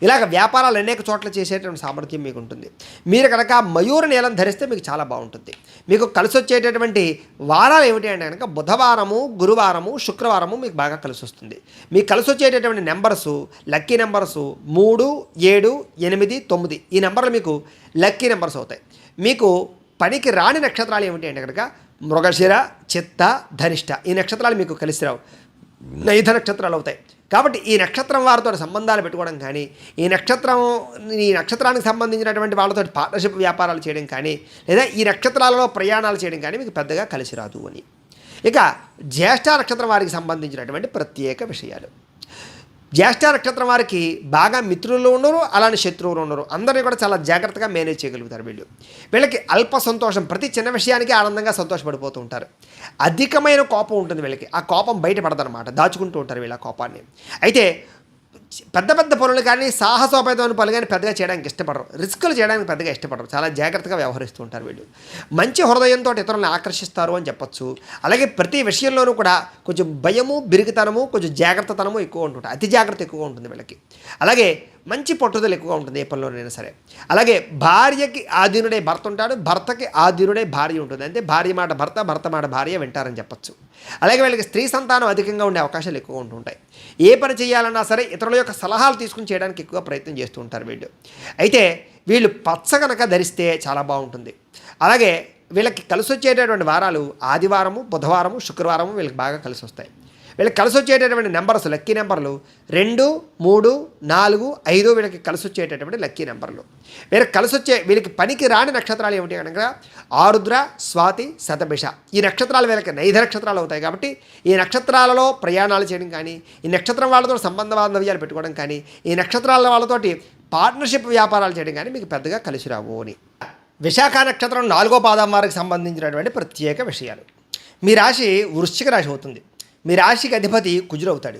ఇలాగ వ్యాపారాలు అనేక చోట్ల చేసేటువంటి సామర్థ్యం మీకు ఉంటుంది. మీరు కనుక మయూర నీలం ధరిస్తే మీకు చాలా బాగుంటుంది. మీకు కలిసి వచ్చేటటువంటి వారాలు ఏమిటి అంటే కనుక బుధవారము, గురువారము, శుక్రవారము మీకు బాగా కలిసి వస్తుంది. మీకు కలిసి వచ్చేటటువంటి నెంబర్సు, లక్కీ నెంబర్సు 3, 7, 8, 9 ఈ నెంబర్లు మీకు లక్కీ నెంబర్స్ అవుతాయి. మీకు పనికి రాని నక్షత్రాలు ఏమిటి అంటే కనుక మృగశిర, చిత్త, ధనిష్ట ఈ నక్షత్రాలు మీకు కలిసి రావు, నైధ నక్షత్రాలు అవుతాయి. కాబట్టి ఈ నక్షత్రం వారితో సంబంధాలు పెట్టుకోవడం కానీ, ఈ నక్షత్రానికి సంబంధించినటువంటి వాళ్ళతో పార్ట్నర్షిప్ వ్యాపారాలు చేయడం కానీ, లేదా ఈ నక్షత్రాలలో ప్రయాణాలు చేయడం కానీ మీకు పెద్దగా కలిసి రాదు అని. ఇక జ్యేష్ఠ నక్షత్రం వారికి సంబంధించినటువంటి ప్రత్యేక విషయాలు. జ్యేష్ఠ నక్షత్రం వారికి బాగా మిత్రులు ఉండరు, అలానే శత్రువులు ఉండరు. అందరినీ కూడా చాలా జాగ్రత్తగా మేనేజ్ చేయగలుగుతారు వీళ్ళకి అల్ప సంతోషం, ప్రతి చిన్న విషయానికి ఆనందంగా సంతోషపడిపోతూ ఉంటారు. అధికమైన కోపం ఉంటుంది వీళ్ళకి. ఆ కోపం బయటపడదన్నమాట, దాచుకుంటూ ఉంటారు వీళ్ళ కోపాన్ని. అయితే పెద్ద పెద్ద పనులు కానీ, సాహసోపేతమైన పనులు కానీ పెద్దగా చేయడానికి ఇష్టపడరు, రిస్కులు చేయడానికి పెద్దగా ఇష్టపడరు, చాలా జాగ్రత్తగా వ్యవహరిస్తూ ఉంటారు వీళ్ళు. మంచి హృదయంతో ఇతరులను ఆకర్షిస్తారు అని చెప్పచ్చు. అలాగే ప్రతి విషయంలోనూ కూడా కొంచెం భయము, బిరుగుతనము, కొంచెం జాగ్రత్తతనము ఎక్కువ ఉంటుంటాయి, అతి జాగ్రత్త ఎక్కువ ఉంటుంది వీళ్ళకి. అలాగే మంచి పట్టుదల ఎక్కువగా ఉంటుంది ఏ పనిలోనైనా సరే. అలాగే భార్యకి ఆధీనుడే భర్త ఉంటాడు, భర్తకి ఆధీనుడే భార్య ఉంటుంది. అంటే భార్య మాట భర్త, భర్త మాట భార్య వింటారని చెప్పచ్చు. అలాగే వీళ్ళకి స్త్రీ సంతానం అధికంగా ఉండే అవకాశాలు ఎక్కువ ఉంటుంటాయి. ఏ పని చేయాలన్నా సరే ఇతరుల యొక్క సలహాలు తీసుకుని చేయడానికి ఎక్కువ ప్రయత్నం చేస్తూ ఉంటారు వీళ్ళు. అయితే వీళ్ళు పచ్చ కనుక ధరిస్తే చాలా బాగుంటుంది. అలాగే వీళ్ళకి కలిసి వచ్చేటటువంటి వారాలు ఆదివారము, బుధవారము, శుక్రవారము వీళ్ళకి బాగా కలిసి వస్తాయి. వీళ్ళకి కలిసి వచ్చేటటువంటి నెంబర్స్, లక్కీ నెంబర్లు 2, 3, 4, 5 వీళ్ళకి కలిసి వచ్చేటటువంటి లక్కీ నెంబర్లు. వీళ్ళకి పనికి రాని నక్షత్రాలు ఏమిటి కనుక ఆరుద్ర, స్వాతి, శతభిష ఈ నక్షత్రాలు వీళ్ళకి నైధ నక్షత్రాలు అవుతాయి. కాబట్టి ఈ నక్షత్రాలలో ప్రయాణాలు చేయడం కానీ, ఈ నక్షత్రం వాళ్ళతో సంబంధ బాంధవ్యాలు పెట్టుకోవడం కానీ, ఈ నక్షత్రాల వాళ్ళతోటి పార్ట్నర్షిప్ వ్యాపారాలు చేయడం కానీ మీకు పెద్దగా కలిసి రావు అని. విశాఖ నక్షత్రం 4వ పాదం వారికి సంబంధించినటువంటి ప్రత్యేక విషయాలు. మీ రాశి వృశ్చిక రాశి అవుతుంది. మీ రాశికి అధిపతి కుజుడు అవుతాడు.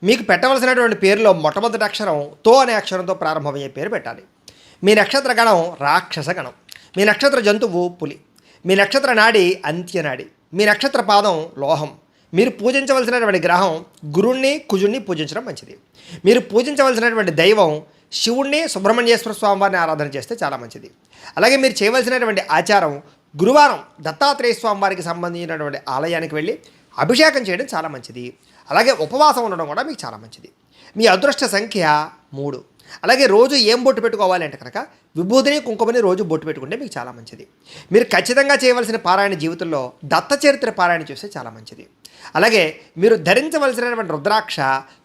మీకు పెట్టవలసినటువంటి పేరులో మొట్టమొదటి అక్షరం తో అనే అక్షరంతో ప్రారంభమయ్యే పేరు పెట్టాలి. మీ నక్షత్ర గణం రాక్షస గణం. మీ నక్షత్ర జంతువు పులి. మీ నక్షత్ర నాడి అంత్యనాడి. మీ నక్షత్ర పాదం లోహం. మీరు పూజించవలసినటువంటి గ్రహం గురుణ్ణి, కుజుణ్ణి పూజించడం మంచిది. మీరు పూజించవలసినటువంటి దైవం శివుణ్ణి, సుబ్రహ్మణ్యేశ్వర స్వామివారిని ఆరాధన చేస్తే చాలా మంచిది. అలాగే మీరు చేయవలసినటువంటి ఆచారం గురువారం దత్తాత్రేయ స్వామివారికి సంబంధించినటువంటి ఆలయానికి వెళ్ళి అభిషేకం చేయడం చాలా మంచిది. అలాగే ఉపవాసం ఉండడం కూడా మీకు చాలా మంచిది. మీ అదృష్ట సంఖ్య 3. అలాగే రోజు ఏం బొట్టు పెట్టుకోవాలి అంటే కనుక విభూతిని, కుంకుమని రోజు బొట్టు పెట్టుకుంటే మీకు చాలా మంచిది. మీరు ఖచ్చితంగా చేయవలసిన పారాయణ జీవితంలో దత్త చరిత్ర పారాయణ చేస్తే చాలా మంచిది. అలాగే మీరు ధరించవలసినటువంటి రుద్రాక్ష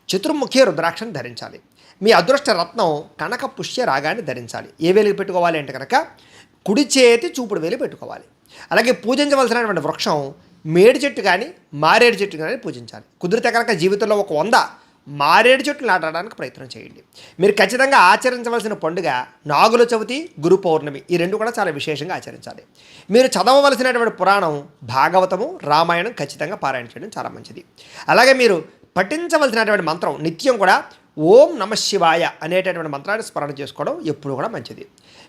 చతుర్ముఖి రుద్రాక్షను ధరించాలి. మీ అదృష్ట రత్నం కనక పుష్య రాగాన్ని ధరించాలి. ఏ వేలికి పెట్టుకోవాలి అంటే కనుక కుడి చేతి చూపుడు వేలు పెట్టుకోవాలి. అలాగే పూజించవలసినటువంటి వృక్షం మేడి చెట్టు కానీ మారేడు చెట్టు కానీ పూజించాలి. కుదిరితే కనుక జీవితంలో ఒక 100 మారేడు చెట్లు నాటడానికి ప్రయత్నం చేయండి. మీరు ఖచ్చితంగా ఆచరించవలసిన పండుగ నాగుల చవితి, గురు పౌర్ణమి. ఈ రెండు కూడా చాలా విశేషంగా ఆచరించాలి. మీరు చదవవలసినటువంటి పురాణం భాగవతము, రామాయణం ఖచ్చితంగా పారాయణ చేయడం చాలా మంచిది. అలాగే మీరు పఠించవలసినటువంటి మంత్రం నిత్యం కూడా ఓం నమ శివాయ అనేటటువంటి మంత్రాన్ని స్మరణ చేసుకోవడం ఎప్పుడు కూడా మంచిది.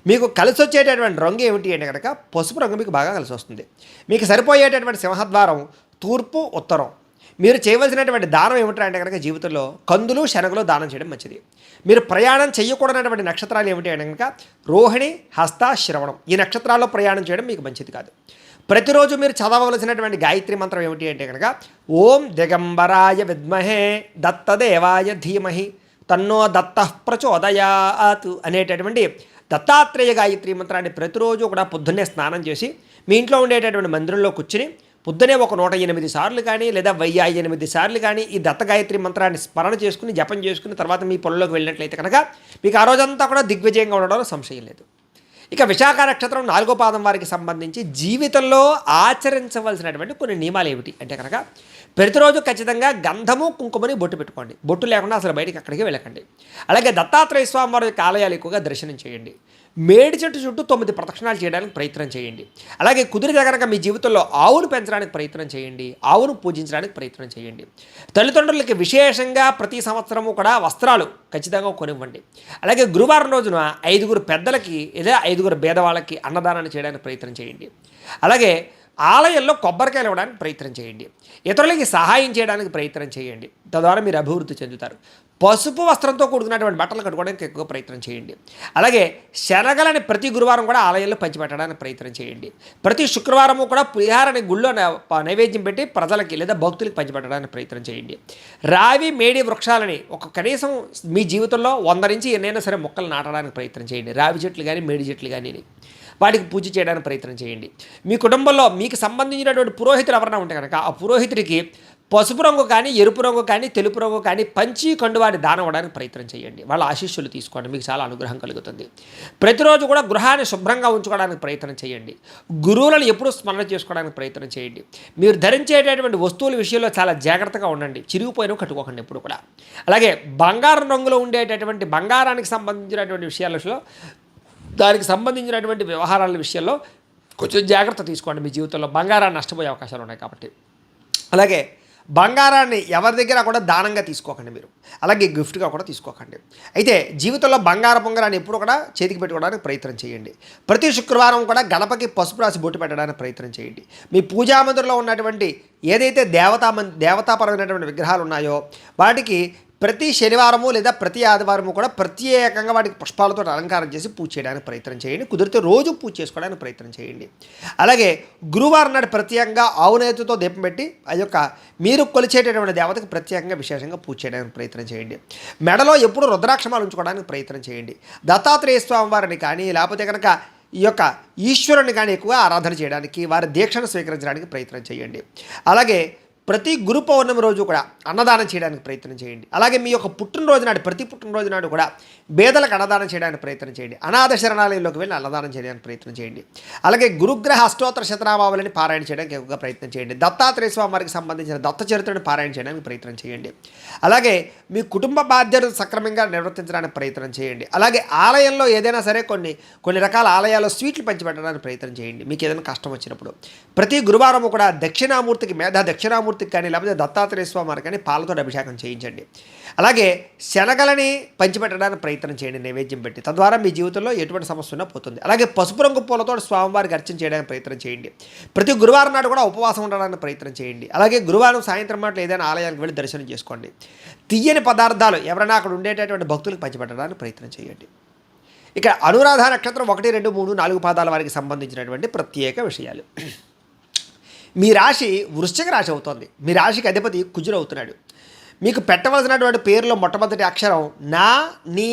మీకు కలిసి వచ్చేటటువంటి రంగు ఏమిటి అంటే కనుక పసుపు రంగు మీకు బాగా కలిసి వస్తుంది. మీకు సరిపోయేటటువంటి సింహద్వారం తూర్పు, ఉత్తరం. మీరు చేయవలసినటువంటి దానం ఏమిటంటే కనుక జీవితంలో కందులు, శనగలు దానం చేయడం మంచిది. మీరు ప్రయాణం చేయకూడనటువంటి నక్షత్రాలు ఏమిటి అంటే కనుక రోహిణి, హస్త, శ్రవణం. ఈ నక్షత్రాల్లో ప్రయాణం చేయడం మీకు మంచిది కాదు. ప్రతిరోజు మీరు చదవవలసినటువంటి గాయత్రి మంత్రం ఏమిటి అంటే కనుక ఓం దిగంబరాయ విద్మహే దత్తదేవాయ ధీమహి తన్నో దత్త ప్రచోదయాత్ అనేటటువంటి దత్తాత్రేయ గాయత్రి మంత్రాన్ని ప్రతిరోజు కూడా పొద్దున్నే స్నానం చేసి మీ ఇంట్లో ఉండేటటువంటి మందిరంలో కూర్చుని పొద్దునే ఒక 108 సార్లు కానీ లేదా 1008 సార్లు కానీ ఈ దత్త గాయత్రి మంత్రాన్ని స్మరణ చేసుకుని జపం చేసుకుని తర్వాత మీ పనుల్లోకి వెళ్ళినట్లయితే కనుక మీకు ఆ రోజంతా కూడా దిగ్విజయంగా ఉండడంలో సంశయం లేదు. ఇక విశాఖ నక్షత్రం 4వ పాదం వారికి సంబంధించి జీవితంలో ఆచరించవలసినటువంటి కొన్ని నియమాలు ఏమిటి అంటే కనుక ప్రతిరోజు ఖచ్చితంగా గంధము, కుంకుమని బొట్టు పెట్టుకోండి. బొట్టు లేకుండా అసలు బయటికి అక్కడికి వెళ్ళకండి. అలాగే దత్తాత్రేయ స్వామి వారి యొక్క ఆలయాలు ఎక్కువగా దర్శనం చేయండి. మేడి చెట్టు చుట్టూ 9 ప్రదక్షిణాలు చేయడానికి ప్రయత్నం చేయండి. అలాగే కుదిరితే కనుక మీ జీవితంలో ఆవును పెంచడానికి ప్రయత్నం చేయండి. ఆవును పూజించడానికి ప్రయత్నం చేయండి. తల్లిదండ్రులకి విశేషంగా ప్రతి సంవత్సరము కూడా వస్త్రాలు ఖచ్చితంగా కొనివ్వండి. అలాగే గురువారం రోజున 5 పెద్దలకి లేదా 5 పేదవాళ్ళకి అన్నదానాన్ని చేయడానికి ప్రయత్నం చేయండి. అలాగే ఆలయంలో కొబ్బరికాయలు ఇవ్వడానికి ప్రయత్నం చేయండి. ఇతరులకి సహాయం చేయడానికి ప్రయత్నం చేయండి. తద్వారా మీరు అభివృద్ధి చెందుతారు. పసుపు వస్త్రంతో కూడుకున్నటువంటి బట్టలు కట్టుకోవడానికి ఎక్కువ ప్రయత్నం చేయండి. అలాగే శనగలని ప్రతి గురువారం కూడా ఆలయంలో పంచిపెట్టడానికి ప్రయత్నం చేయండి. ప్రతి శుక్రవారము కూడా పులిహారని గుళ్ళో నైవేద్యం పెట్టి ప్రజలకి లేదా భక్తులకి పంచిపెట్టడానికి ప్రయత్నం చేయండి. రావి, మేడి వృక్షాలని ఒక కనీసం మీ జీవితంలో 100 నుంచి ఎన్నైనా సరే మొక్కలు నాటడానికి ప్రయత్నం చేయండి. రావి చెట్లు కానీ మేడి చెట్లు కానీ వాటికి పూజ చేయడానికి ప్రయత్నం చేయండి. మీ కుటుంబంలో మీకు సంబంధించినటువంటి పురోహితులు ఎవరైనా ఉంటే కనుక ఆ పురోహితుడికి పసుపు రంగు కానీ, ఎరుపు రంగు కానీ, తెలుపు రంగు కానీ పంచి కండువాడి దానం ఇవ్వడానికి ప్రయత్నం చేయండి. వాళ్ళ ఆశీస్సులు తీసుకోండి, మీకు చాలా అనుగ్రహం కలుగుతుంది. ప్రతిరోజు కూడా గృహాన్ని శుభ్రంగా ఉంచుకోవడానికి ప్రయత్నం చేయండి. గురువులను ఎప్పుడూ స్మరణ చేసుకోవడానికి ప్రయత్నం చేయండి. మీరు ధరించేటటువంటి వస్తువుల విషయంలో చాలా జాగ్రత్తగా ఉండండి. చిరిగిపోయినవి కట్టుకోకండి ఎప్పుడు కూడా. అలాగే బంగారం రంగులో ఉండేటటువంటి బంగారానికి సంబంధించినటువంటి విషయాలలో దానికి సంబంధించినటువంటి వ్యవహారాల విషయంలో కొంచెం జాగ్రత్త తీసుకోండి. మీ జీవితంలో బంగారాన్ని నష్టపోయే అవకాశాలు ఉన్నాయి కాబట్టి. అలాగే బంగారాన్ని ఎవరి దగ్గర కూడా దానంగా తీసుకోకండి మీరు. అలాగే గిఫ్ట్గా కూడా తీసుకోకండి. అయితే జీవితంలో బంగారు పొంగరాన్ని ఎప్పుడు కూడా చేతికి పెట్టుకోవడానికి ప్రయత్నం చేయండి. ప్రతి శుక్రవారం కూడా గణపకి పసుపు రాసి బొట్టు పెట్టడానికి ప్రయత్నం చేయండి. మీ పూజా మందిరంలో ఉన్నటువంటి ఏదైతే దేవతాపరమైనటువంటి విగ్రహాలు ఉన్నాయో వాటికి ప్రతి శనివారము లేదా ప్రతి ఆదివారము కూడా ప్రత్యేకంగా వాటికి పుష్పాలతో అలంకారం చేసి పూజ చేయడానికి ప్రయత్నం చేయండి. కుదిరితే రోజు పూజ చేసుకోవడానికి ప్రయత్నం చేయండి. అలాగే గురువారం నాడు ప్రత్యేకంగా ఆవునేతితో దీపం పెట్టి ఆ యొక్క మీరు కొలిచేటటువంటి దేవతకు ప్రత్యేకంగా విశేషంగా పూజ చేయడానికి ప్రయత్నం చేయండి. మెడలో ఎప్పుడు రుద్రాక్షమాలు ఉంచుకోవడానికి ప్రయత్నం చేయండి. దత్తాత్రేయ స్వామి వారిని కానీ లేకపోతే కనుక ఈ యొక్క ఈశ్వరుని కానీ ఎక్కువ ఆరాధన చేయడానికి, వారి దీక్షను స్వీకరించడానికి ప్రయత్నం చేయండి. అలాగే ప్రతి గురు పౌర్ణమి రోజు కూడా అన్నదానం చేయడానికి ప్రయత్నం చేయండి. అలాగే మీ యొక్క పుట్టినరోజు నాడు ప్రతి పుట్టినరోజు నాడు కూడా పేదలకు అన్నదానం చేయడానికి ప్రయత్నం చేయండి. అనాథ శరణాలయంలోకి వెళ్ళి అన్నదానం చేయడానికి ప్రయత్నం చేయండి. అలాగే గురుగ్రహ అష్టోత్తర శతనామావళిని పారాయణ చేయడానికి ఎక్కువగా ప్రయత్నం చేయండి. దత్తాత్రేయ స్వామి వారికి సంబంధించిన దత్త చరిత్రను పారాయణ చేయడానికి ప్రయత్నం చేయండి. అలాగే మీ కుటుంబ బాధ్యతలు సక్రమంగా నిర్వర్తించడానికి ప్రయత్నం చేయండి. అలాగే ఆలయంలో ఏదైనా సరే కొన్ని రకాల ఆలయాల్లో స్వీట్లు పంచిపెట్టడానికి ప్రయత్నం చేయండి. మీకు ఏదైనా కష్టం వచ్చినప్పుడు ప్రతి గురువారము కూడా దక్షిణామూర్తికి దక్షిణామూర్తికి కానీ లేకపోతే దత్తాత్రేయ స్వామి వారికి కానీ పాలతో అభిషేకం చేయించండి. అలాగే శనగలని పంచిపెట్టడానికి ప్రయత్నం చేయండి నైవేద్యం పెట్టి. తద్వారా మీ జీవితంలో ఎటువంటి సమస్య ఉన్నా పోతుంది. అలాగే పసుపు రంగు పూలతో స్వామివారికి అర్చన చేయడానికి ప్రయత్నం చేయండి. ప్రతి గురువారం నాడు కూడా ఉపవాసం ఉండడానికి ప్రయత్నం చేయండి. అలాగే గురువారం సాయంత్రం మాటలు ఏదైనా ఆలయానికి వెళ్ళి దర్శనం చేసుకోండి. తీయని పదార్థాలు ఎవరైనా అక్కడ ఉండేటటువంటి భక్తులకు పంచిపెట్టడానికి ప్రయత్నం చేయండి. ఇక అనురాధ నక్షత్రం 1, 2, 3, 4 పాదాల వారికి సంబంధించినటువంటి ప్రత్యేక విషయాలు. మీ రాశి వృశ్చిక రాశి అవుతుంది. మీ రాశికి అధిపతి కుజుడు అవుతున్నాడు. మీకు పెట్టవలసినటువంటి పేరులో మొట్టమొదటి అక్షరం నా, నీ,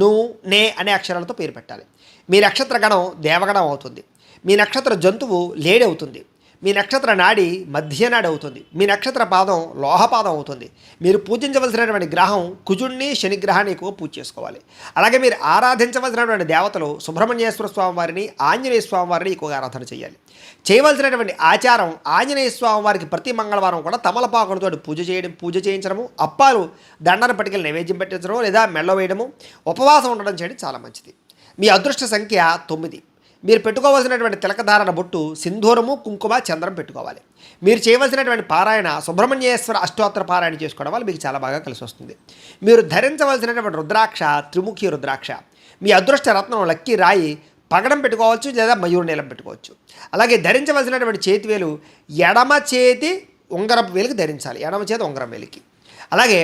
ను, నే అనే అక్షరాలతో పేరు పెట్టాలి. మీ నక్షత్ర గణం దేవగణం అవుతుంది. మీ నక్షత్ర జంతువు లేడి అవుతుంది. మీ నక్షత్ర నాడి మధ్యనాడి అవుతుంది. మీ నక్షత్ర పాదం లోహపాదం అవుతుంది. మీరు పూజించవలసినటువంటి గ్రహం కుజుణ్ణి, శనిగ్రహాన్ని ఎక్కువ పూజ చేసుకోవాలి. అలాగే మీరు ఆరాధించవలసినటువంటి దేవతలు సుబ్రహ్మణ్యేశ్వర స్వామి వారిని, ఆంజనేయ స్వామి వారిని ఎక్కువగా ఆరాధన చేయాలి. చేయవలసినటువంటి ఆచారం ఆంజనేయ స్వామి వారికి ప్రతి మంగళవారం కూడా తమలపాకులతో పూజ చేయించడము, అప్పాలు దండన పట్టికలు నైవేద్యం పెట్టించడం లేదా మెళ్ళ వేయడము, ఉపవాసం ఉండడం చేయడం చాలా మంచిది. మీ అదృష్ట సంఖ్య 9. మీరు పెట్టుకోవాల్సినటువంటి తిలకధారణ బొట్టు సింధూరము, కుంకుమ, చంద్రం పెట్టుకోవాలి. మీరు చేయవలసినటువంటి పారాయణ సుబ్రహ్మణ్యేశ్వర అష్టోత్తర పారాయణ చేసుకోవడం వల్ల మీకు చాలా బాగా కలిసి వస్తుంది. మీరు ధరించవలసినటువంటి రుద్రాక్ష త్రిముఖి రుద్రాక్ష. మీ అదృష్ట రత్నం లక్కీ రాయి పగడం పెట్టుకోవచ్చు లేదా మయూరు నీలం పెట్టుకోవచ్చు. అలాగే ధరించవలసినటువంటి చేతివేలు ఎడమ చేతి ఉంగరపు వేలికి ధరించాలి, ఎడమ చేతి ఉంగరం వేలికి. అలాగే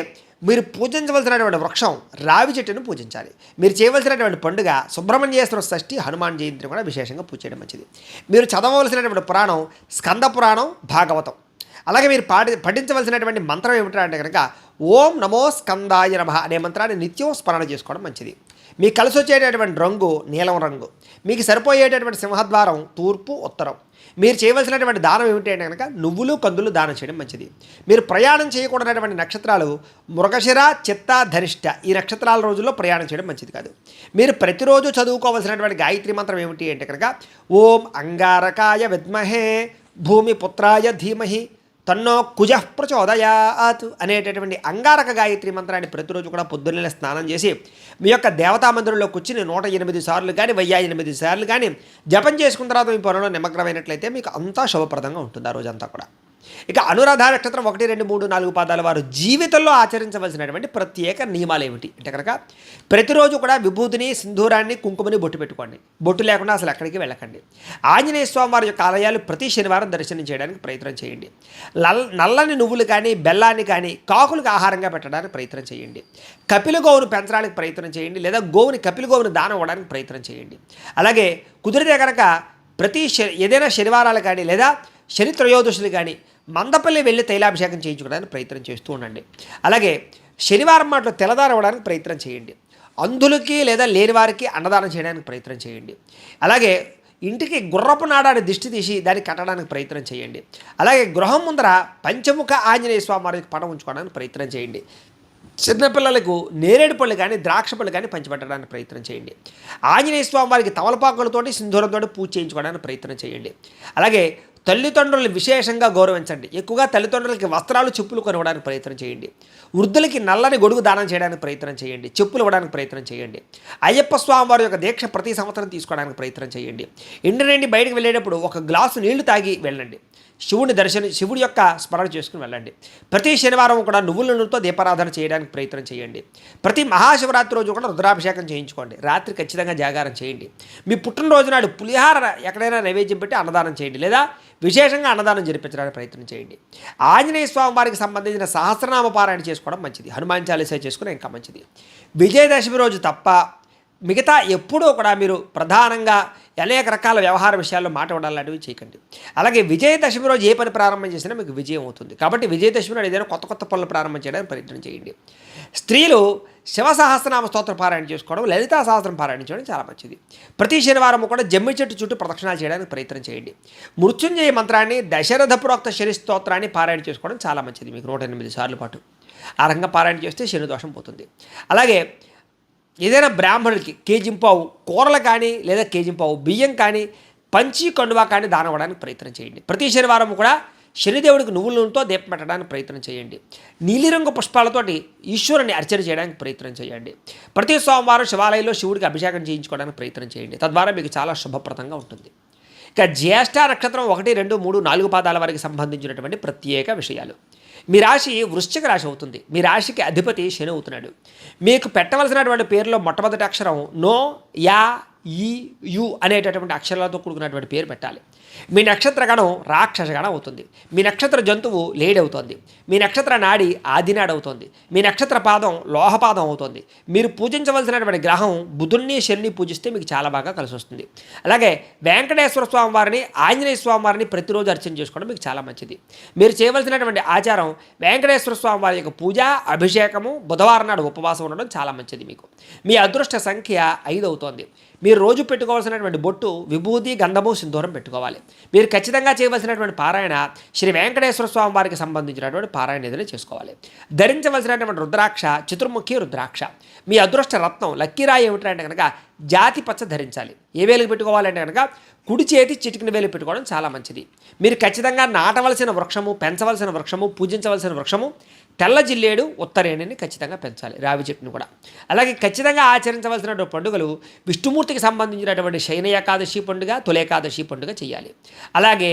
మీరు పూజించవలసినటువంటి వృక్షం రావి చెట్టును పూజించాలి. మీరు చేయవలసినటువంటి పండుగ సుబ్రహ్మణ్యేశ్వర షష్ఠి, హనుమాన్ జయంతిని కూడా విశేషంగా పూజ చేయడం మంచిది. మీరు చదవవలసినటువంటి పురాణం స్కంద పురాణం, భాగవతం. అలాగే మీరు పఠించవలసినటువంటి మంత్రం ఏమిటంటే కనుక ఓం నమో స్కందాయ నమః అనే మంత్రాన్ని నిత్యం స్మరణ చేసుకోవడం మంచిది. మీకు కలిసి వచ్చేటటువంటి రంగు నీలం రంగు. మీకు సరిపోయేటటువంటి సింహద్వారం తూర్పు, ఉత్తరం. మీరు చేయవలసినటువంటి దానం ఏమిటి అంటే కనుక నువ్వులు, కందులు దానం చేయడం మంచిది. మీరు ప్రయాణం చేయకూడనటువంటి నక్షత్రాలు మృగశిర, చిత్త, ధనిష్ట. ఈ నక్షత్రాల రోజుల్లో ప్రయాణం చేయడం మంచిది కాదు. మీరు ప్రతిరోజు చదువుకోవలసినటువంటి గాయత్రి మంత్రం ఏమిటి అంటే కనుక ఓం అంగారకాయ విద్మహే భూమిపుత్రాయ ధీమహి తన్నో కుజః ప్రచోదయాత్ అనేటటువంటి అంగారక గాయత్రి మంత్రాన్ని ప్రతిరోజు కూడా పొద్దున్నే స్నానం చేసి మీ యొక్క దేవతా మందిరంలో కూర్చుని 108 సార్లు కానీ 1008 సార్లు కానీ జపం చేసుకున్న తర్వాత మీ పనుల్లో నిమగ్నమైనట్లయితే మీకు అంతా శుభప్రదంగా ఉంటుంది ఆ రోజంతా కూడా. ఇక అనురాధ నక్షత్రం 1, 2, 3, 4 పాదాల వారు జీవితంలో ఆచరించవలసినటువంటి ప్రత్యేక నియమాలు ఏమిటి అంటే కనుక ప్రతిరోజు కూడా విభూతిని, సింధూరాన్ని, కుంకుమని బొట్టు పెట్టుకోండి. బొట్టు లేకుండా అసలు ఎక్కడికి వెళ్ళకండి. ఆంజనేయ స్వామి వారి యొక్క ఆలయాలు ప్రతి శనివారం దర్శనం చేయడానికి ప్రయత్నం చేయండి. నల్లని నువ్వులు కానీ, బెల్లాన్ని కానీ కాకులకు ఆహారంగా పెట్టడానికి ప్రయత్నం చేయండి. కపిల గోవును పెంచడానికి ప్రయత్నం చేయండి లేదా కపిల గోవును దానం ఇవ్వడానికి ప్రయత్నం చేయండి. అలాగే కుదిరితే కనుక ఏదైనా శనివారాలు కానీ లేదా శని త్రయోదశులు కానీ మందపల్లి వెళ్ళి తైలాభిషేకం చేయించుకోవడానికి ప్రయత్నం చేస్తూ ఉండండి. అలాగే శనివారం మాటలో తెల్లదానం ఇవ్వడానికి ప్రయత్నం చేయండి. అంధులకి లేదా లేని వారికి అన్నదానం చేయడానికి ప్రయత్నం చేయండి. అలాగే ఇంటికి గుర్రపు నాడాన్ని దిష్టి తీసి దాన్ని కట్టడానికి ప్రయత్నం చేయండి. అలాగే గృహం ముందర పంచముఖ ఆంజనేయ స్వామి వారికి పటం ఉంచుకోవడానికి ప్రయత్నం చేయండి. చిన్నపిల్లలకు నేరేడు పళ్ళు కానీ ద్రాక్ష పళ్ళు కానీ పంచిపెట్టడానికి ప్రయత్నం చేయండి. ఆంజనేయ స్వామి వారికి తమలపాకులతోటి సింధూరంతో పూజ చేయించుకోవడానికి ప్రయత్నం చేయండి. అలాగే తల్లిదండ్రులు విశేషంగా గౌరవించండి. ఎక్కువగా తల్లిదండ్రులకి వస్త్రాలు, చెప్పులు కొనివ్వడానికి ప్రయత్నం చేయండి. వృద్ధులకి నల్లని గొడుగు దానం చేయడానికి ప్రయత్నం చేయండి. చెప్పులు ఇవ్వడానికి ప్రయత్నం చేయండి. అయ్యప్ప స్వామి వారి యొక్క దీక్ష ప్రతి సంవత్సరం తీసుకోవడానికి ప్రయత్నం చేయండి. ఇంటి నుండి బయటకు వెళ్ళేటప్పుడు ఒక గ్లాసు నీళ్లు తాగి వెళ్ళండి. శివుడి యొక్క స్మరణ చేసుకుని వెళ్ళండి. ప్రతి శనివారం కూడా నువ్వుల నూనెతో దీపారాధన చేయడానికి ప్రయత్నం చేయండి. ప్రతి మహాశివరాత్రి రోజు కూడా రుద్రాభిషేకం చేయించుకోండి. రాత్రి ఖచ్చితంగా జాగారం చేయండి. మీ పుట్టినరోజు నాడు పులిహార ఎక్కడైనా నైవేద్యం పెట్టి అన్నదానం చేయండి లేదా విశేషంగా అన్నదానం జరిపించడానికి ప్రయత్నం చేయండి. ఆంజనేయ స్వామి వారికి సంబంధించిన సహస్రనామ పారాయణ చేసుకోవడం మంచిది. హనుమాన్ చాలీసా చేసుకుని ఇంకా మంచిది. విజయదశమి రోజు తప్ప మిగతా ఎప్పుడూ కూడా మీరు ప్రధానంగా అనేక రకాల వ్యవహార విషయాల్లో మాట లాంటివి చేయకండి. అలాగే విజయదశమి రోజు ఏ పని ప్రారంభం చేసినా మీకు విజయం అవుతుంది. కాబట్టి విజయదశమి నాడు ఏదైనా కొత్త పనులు ప్రారంభం చేయడానికి ప్రయత్నం చేయండి. స్త్రీలు శివ సహస్రనామ స్తోత్ర పారాయణ చేసుకోవడం, లలితా సహస్రం పారాయణ చేయడం చాలా మంచిది. ప్రతి శనివారం కూడా జమ్మి చెట్టు చుట్టూ ప్రదక్షిణాలు చేయడానికి ప్రయత్నం చేయండి. మృత్యుంజయ మంత్రాన్ని, దశరథ ప్రోక్త శని స్తోత్రాన్ని పారాయణ చేసుకోవడం చాలా మంచిది. మీకు 108 సార్లు పాటు ఆ రకంగా పారాయణ చేస్తే శని దోషం పోతుంది. అలాగే ఏదైనా బ్రాహ్మణుడికి కేజింపావు కూరలు కానీ లేదా కేజింపావు బియ్యం కానీ పంచి కండువా కానీ దానం ఇవ్వడానికి ప్రయత్నం చేయండి. ప్రతి శనివారం కూడా శనిదేవుడికి నువ్వుల నూనెతో దీపం పెట్టడానికి ప్రయత్నం చేయండి. నీలిరంగు పుష్పాలతోటి ఈశ్వరుని అర్చన చేయడానికి ప్రయత్నం చేయండి. ప్రతి సోమవారం శివాలయంలో శివుడికి అభిషేకం చేయించుకోవడానికి ప్రయత్నం చేయండి. తద్వారా మీకు చాలా శుభప్రదంగా ఉంటుంది. ఇక జ్యేష్ఠ నక్షత్రం 1, 2, 3, 4 పాదాల వారికి సంబంధించినటువంటి ప్రత్యేక విషయాలు. మీ రాశి వృశ్చిక రాశి అవుతుంది. మీ రాశికి అధిపతి శని అవుతున్నాడు. మీకు పెట్టవలసినటువంటి పేరులో మొట్టమొదటి అక్షరం నో, యా, ఈ, యు అనేటటువంటి అక్షరాలతో కూడుకున్నటువంటి పేరు పెట్టాలి. మీ నక్షత్ర గణం రాక్షస గణం అవుతుంది. మీ నక్షత్ర జంతువు లేడవుతుంది. మీ నక్షత్ర నాడి ఆదినాడు అవుతుంది. మీ నక్షత్ర పాదం లోహపాదం అవుతుంది. మీరు పూజించవలసినటువంటి గ్రహం బుధుణ్ణి, శని పూజిస్తే మీకు చాలా బాగా కలిసి వస్తుంది. అలాగే వెంకటేశ్వర స్వామి వారిని, ఆంజనేయ స్వామి వారిని ప్రతిరోజు అర్చన చేసుకోవడం మీకు చాలా మంచిది. మీరు చేయవలసినటువంటి ఆచారం వెంకటేశ్వర స్వామి వారి యొక్క పూజ, అభిషేకము, బుధవారం నాడు ఉపవాసం ఉండడం చాలా మంచిది. మీకు మీ అదృష్ట సంఖ్య 5 అవుతోంది. మీరు రోజు పెట్టుకోవాల్సినటువంటి బొట్టు విభూతి, గంధము, సింధూరం పెట్టుకోవాలి. మీరు ఖచ్చితంగా చేయవలసినటువంటి పారాయణ శ్రీ వెంకటేశ్వర స్వామి వారికి సంబంధించినటువంటి పారాయణ ఏదైనా చేసుకోవాలి. ధరించవలసినటువంటి రుద్రాక్ష చతుర్ముఖి రుద్రాక్ష. మీ అదృష్ట రత్నం లక్కీరాయి ఏమిటంటే కనుక జాతి పచ్చ ధరించాలి. ఏ వేలకు పెట్టుకోవాలంటే కనుక కుడి చేతి చిటికిన వేలు పెట్టుకోవడం చాలా మంచిది. మీరు ఖచ్చితంగా నాటవలసిన వృక్షము, పెంచవలసిన వృక్షము, పూజించవలసిన వృక్షము తెల్ల జిల్లేడు, ఉత్తరేణిని ఖచ్చితంగా పెంచాలి. రావి చెట్టును కూడా. అలాగే ఖచ్చితంగా ఆచరించవలసినటువంటి పండుగలు విష్ణుమూర్తికి సంబంధించినటువంటి శయన ఏకాదశి పండుగ, తొలి ఏకాదశి పండుగ చేయాలి. అలాగే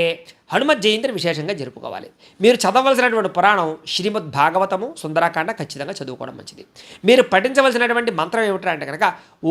హనుమత్ జయంతిని విశేషంగా జరుపుకోవాలి. మీరు చదవలసినటువంటి పురాణం శ్రీమద్ భాగవతము, సుందరకాండ ఖచ్చితంగా చదువుకోవడం మంచిది. మీరు పఠించవలసినటువంటి మంత్రం ఏమిటంటే కనుక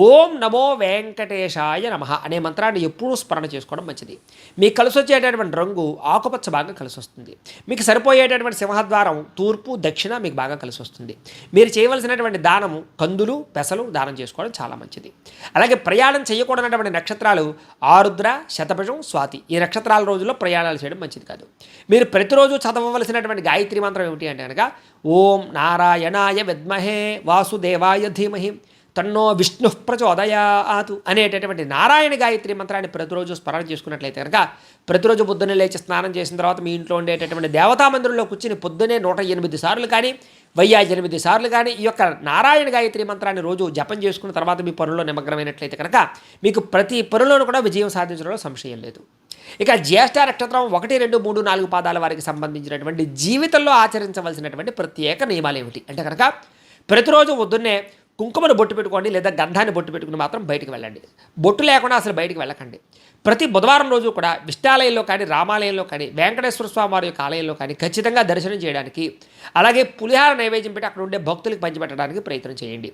ఓం నమో వెంకటేశాయ నమః అనే మంత్రాన్ని ఎప్పుడూ స్మరణ చేసుకోవడం మంచిది. మీకు కలిసి వచ్చేటటువంటి రంగు ఆకుపచ్చ బాగా కలిసి వస్తుంది. మీకు సరిపోయేటటువంటి సింహద్వారం తూర్పు, దక్షిణ మీకు బాగా కలిసి వస్తుంది. మీరు చేయవలసినటువంటి దానము కందులు, పెసలు దానం చేసుకోవడం చాలా మంచిది. అలాగే ప్రయాణం చేయకూడనటువంటి నక్షత్రాలు ఆరుద్ర, శతభిషం, స్వాతి. ఈ నక్షత్రాల రోజుల్లో ప్రయాణాలు చేయడం మంచిది కాదు. మీరు ప్రతిరోజు చదవవలసినటువంటి గాయత్రి మంత్రం ఏమిటి అంటే కనుక ఓం నారాయణాయ విద్మహే వాసుదేవాయ ధీమహి తన్నో విష్ణు ప్రచోదయాతు అనేటటువంటి నారాయణ గాయత్రి మంత్రాన్ని ప్రతిరోజు స్మరణ చేసుకున్నట్లయితే కనుక ప్రతిరోజు పొద్దున్నే లేచి స్నానం చేసిన తర్వాత మీ ఇంట్లో ఉండేటటువంటి దేవతా మందిరంలో కూర్చుని పొద్దున్నే 108 సార్లు కానీ 1008 సార్లు కానీ ఈ యొక్క నారాయణ గాయత్రి మంత్రాన్ని రోజు జపం చేసుకున్న తర్వాత మీ పనుల్లో నిమగ్నమైనట్లయితే కనుక మీకు ప్రతి పనులను కూడా విజయం సాధించడంలో సంశయం లేదు. ఇక జ్యేష్ఠ నక్షత్రం 1, 2, 3, 4 పాదాల వారికి సంబంధించినటువంటి జీవితంలో ఆచరించవలసినటువంటి ప్రత్యేక నియమాలు ఏమిటి అంటే కనుక ప్రతిరోజు పొద్దున్నే కుంకుమను బొట్టు పెట్టుకోండి, లేదా గంధాన్ని బొట్టు పెట్టుకుని మాత్రం బయటికి వెళ్ళండి. బొట్టు లేకుండా అసలు బయటికి వెళ్ళకండి. ప్రతి బుధవారం రోజు కూడా విష్ణాలయంలో కానీ, రామాలయంలో కానీ, వెంకటేశ్వర స్వామి వారి యొక్క ఆలయంలో కానీ ఖచ్చితంగా దర్శనం చేయడానికి, అలాగే పులిహార నైవేద్యం పెట్టి అక్కడ ఉండే భక్తులకు పంచిపెట్టడానికి ప్రయత్నం చేయండి.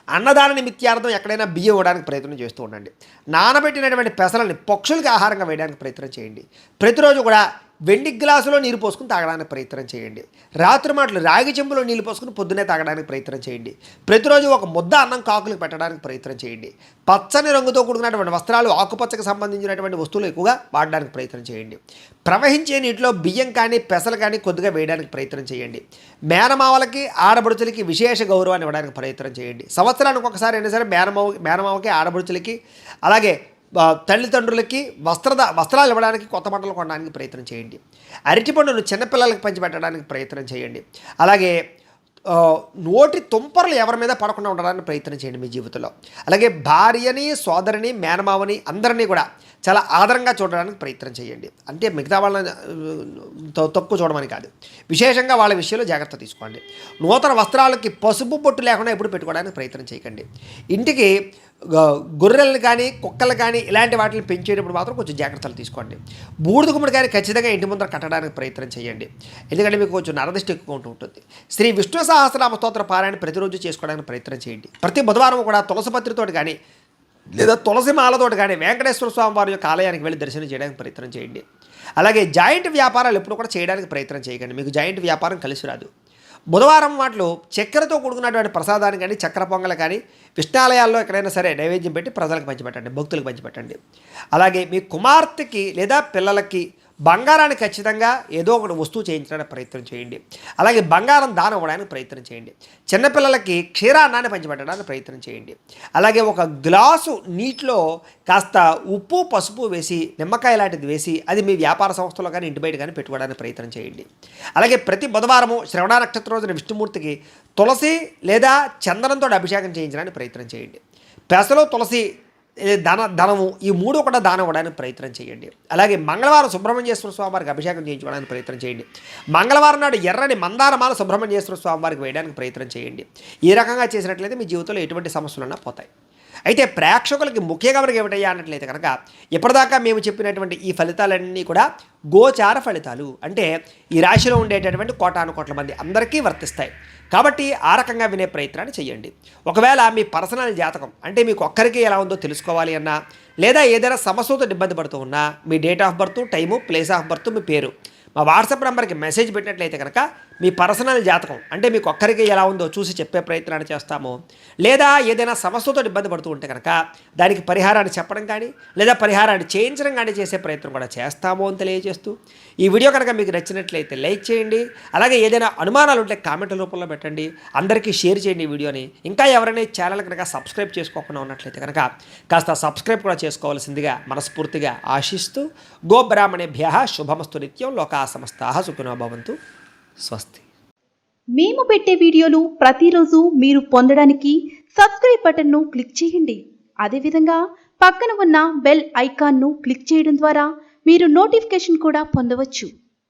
అన్నదాన నిమిత్యార్థం ఎక్కడైనా బియ్యం ఇవ్వడానికి ప్రయత్నం చేస్తూ ఉండండి. నానబెట్టినటువంటి పెసలని పక్షులకి ఆహారంగా వేయడానికి ప్రయత్నం చేయండి. ప్రతిరోజు కూడా వెండి గ్లాసులో నీరు పోసుకుని తాగడానికి ప్రయత్నం చేయండి. రాత్రి మాటలు రాగి చెంబులో నీళ్ళు పోసుకుని పొద్దునే తాగడానికి ప్రయత్నం చేయండి. ప్రతిరోజు ఒక ముద్ద అన్నం కాకులకు పెట్టడానికి ప్రయత్నం చేయండి. పచ్చని రంగుతో కూడుకున్నటువంటి వస్త్రాలు, ఆకుపచ్చకు సంబంధించినటువంటి వస్తువులు ఎక్కువగా వాడడానికి ప్రయత్నం చేయండి. ప్రవహించే నీటిలో బియ్యం కానీ, పెసలు కానీ కొద్దిగా వేయడానికి ప్రయత్నం చేయండి. మేనమావలకి, ఆడబడుచులకి విశేష గౌరవాన్ని ఇవ్వడానికి ప్రయత్నం చేయండి. సంవత్సరానికి ఒకసారి అయినా సరే మేనమావకి, ఆడబడుచులకి, అలాగే తల్లిదండ్రులకి వస్త్రాలు ఇవ్వడానికి, కొత్త బట్టలు కొనడానికి ప్రయత్నం చేయండి. అరటిపండును చిన్నపిల్లలకి పంచిపెట్టడానికి ప్రయత్నం చేయండి. అలాగే నోటి తుంపర్లు ఎవరి మీద పడకుండా ఉండడానికి ప్రయత్నం చేయండి మీ జీవితంలో. అలాగే భార్యని, సోదరిని, మేనమావని అందరినీ కూడా చాలా ఆదరంగా చూడడానికి ప్రయత్నం చేయండి. అంటే మిగతా వాళ్ళని తక్కువ చూడమని కాదు, విశేషంగా వాళ్ళ విషయంలో జాగ్రత్త తీసుకోండి. నూతన వస్త్రాలకి పసుపు బొట్టు లేకుండా ఎప్పుడు పెట్టుకోవడానికి ప్రయత్నం చేయకండి. ఇంటికి గొర్రెలను కానీ, కుక్కలు కానీ ఇలాంటి వాటిని పెంచేటప్పుడు మాత్రం కొంచెం జాగ్రత్తలు తీసుకోండి. బూడిద గుమ్మడికాయని ఖచ్చితంగా ఇంటి ముందర కట్టడానికి ప్రయత్నం చేయండి. ఎందుకంటే మీకు కొంచెం నరదిష్టి ఎక్కువ ఉంటుంది. శ్రీ విష్ణు సహస్రనామ స్తోత్ర పారాయణ ప్రతిరోజు చేసుకోవడానికి ప్రయత్నం చేయండి. ప్రతి బుధవారం కూడా తులసి పత్రితోటి కానీ, లేదా తులసి మాలతోటి కానీ వెంకటేశ్వర స్వామి వారి యొక్క ఆలయానికి వెళ్ళి దర్శనం చేయడానికి ప్రయత్నం చేయండి. అలాగే జాయింట్ వ్యాపారాలు ఎప్పుడు కూడా చేయడానికి ప్రయత్నం చేయకండి. మీకు జాయింట్ వ్యాపారం కలిసి రాదు. బుధవారం వాటిలో చక్కెరతో కూడుకున్నటువంటి ప్రసాదాన్ని కానీ, చక్కెర పొంగలు కానీ విష్ణాలయాల్లో ఎక్కడైనా సరే నైవేద్యం పెట్టి ప్రజలకు పంచిపెట్టండి, భక్తులకు పంచిపెట్టండి. అలాగే మీ కుమార్తెకి లేదా పిల్లలకి బంగారాన్ని ఖచ్చితంగా ఏదో ఒకటి వస్తువు చేయించడానికి ప్రయత్నం చేయండి. అలాగే బంగారం దానం ఇవ్వడానికి ప్రయత్నం చేయండి. చిన్నపిల్లలకి క్షీరాన్నాన్ని పంచిపెట్టడానికి ప్రయత్నం చేయండి. అలాగే ఒక గ్లాసు నీటిలో కాస్త ఉప్పు, పసుపు వేసి, నిమ్మకాయ లాంటిది వేసి అది మీ వ్యాపార సంస్థలో కానీ, ఇంటి బయట కానీ పెట్టుకోవడానికి ప్రయత్నం చేయండి. అలాగే ప్రతి బుధవారము శ్రవణ నక్షత్రం రోజున విష్ణుమూర్తికి తులసి లేదా చందనంతో అభిషేకం చేయించడానికి ప్రయత్నం చేయండి. పెసలో తులసి, ధనము ఈ 3 కూడా దానం ఇవ్వడానికి ప్రయత్నం చేయండి. అలాగే మంగళవారం సుబ్రహ్మణ్యేశ్వర స్వామి వారికి అభిషేకం చేయించుకోవడానికి ప్రయత్నం చేయండి. మంగళవారం నాడు ఎర్రని మందారమాల సుబ్రహ్మణ్యేశ్వర స్వామి వారికి వేయడానికి ప్రయత్నం చేయండి. ఈ రకంగా చేసినట్లయితే మీ జీవితంలో ఎటువంటి సమస్యలున్నా పోతాయి. అయితే ప్రేక్షకులకి ముఖ్యంగా మనకి ఏమిటయ్యా అన్నట్లయితే కనుక ఇప్పటిదాకా మేము చెప్పినటువంటి ఈ ఫలితాలన్నీ కూడా గోచార ఫలితాలు, అంటే ఈ రాశిలో ఉండేటటువంటి కోటాను కోట్ల మంది అందరికీ వర్తిస్తాయి. కాబట్టి ఆ రకంగా వినే ప్రయత్నాన్ని చేయండి. ఒకవేళ మీ పర్సనల్ జాతకం అంటే మీకు ఒక్కరికి ఎలా ఉందో తెలుసుకోవాలి అన్నా, లేదా ఏదైనా సమస్యతో ఇబ్బంది పడుతూ ఉన్నా మీ date of birth, time, place of birth, మీ పేరు మా వాట్సాప్ నెంబర్కి మెసేజ్ పెట్టినట్లయితే కనుక మీ పర్సనల్ జాతకం అంటే మీకు ఒక్కరికి ఎలా ఉందో చూసి చెప్పే ప్రయత్నాన్ని చేస్తాము. లేదా ఏదైనా సమస్యతో ఇబ్బంది పడుతూ ఉంటే కనుక దానికి పరిహారాన్ని చెప్పడం కానీ లేదా పరిహారాన్ని చేయించడం కానీ చేసే ప్రయత్నం కూడా చేస్తాము అని తెలియజేస్తూ, ఈ వీడియో కనుక మీకు నచ్చినట్లయితే లైక్ చేయండి. అలాగే ఏదైనా అనుమానాలు ఉంటే కామెంట్ల రూపంలో పెట్టండి. అందరికీ షేర్ చేయండి ఈ వీడియోని. ఇంకా ఎవరైనా ఈ ఛానల్ కనుక సబ్స్క్రైబ్ చేసుకోకుండా ఉన్నట్లయితే కనుక కాస్త సబ్స్క్రైబ్ కూడా చేసుకోవాల్సిందిగా మనస్ఫూర్తిగా ఆశిస్తూ, గోబ్రాహ్మణేభ్యః శుభమస్తు నిత్యం. లోకా సమస్తాః సుఖినో భవంతు. స్వస్తి. మేము పెట్టే వీడియోలు ప్రతిరోజు మీరు పొందడానికి సబ్స్క్రైబ్ బటన్ను క్లిక్ చేయండి. అదేవిధంగా పక్కన ఉన్న బెల్ ఐకాన్ను క్లిక్ చేయడం ద్వారా మీరు నోటిఫికేషన్ కూడా పొందవచ్చు.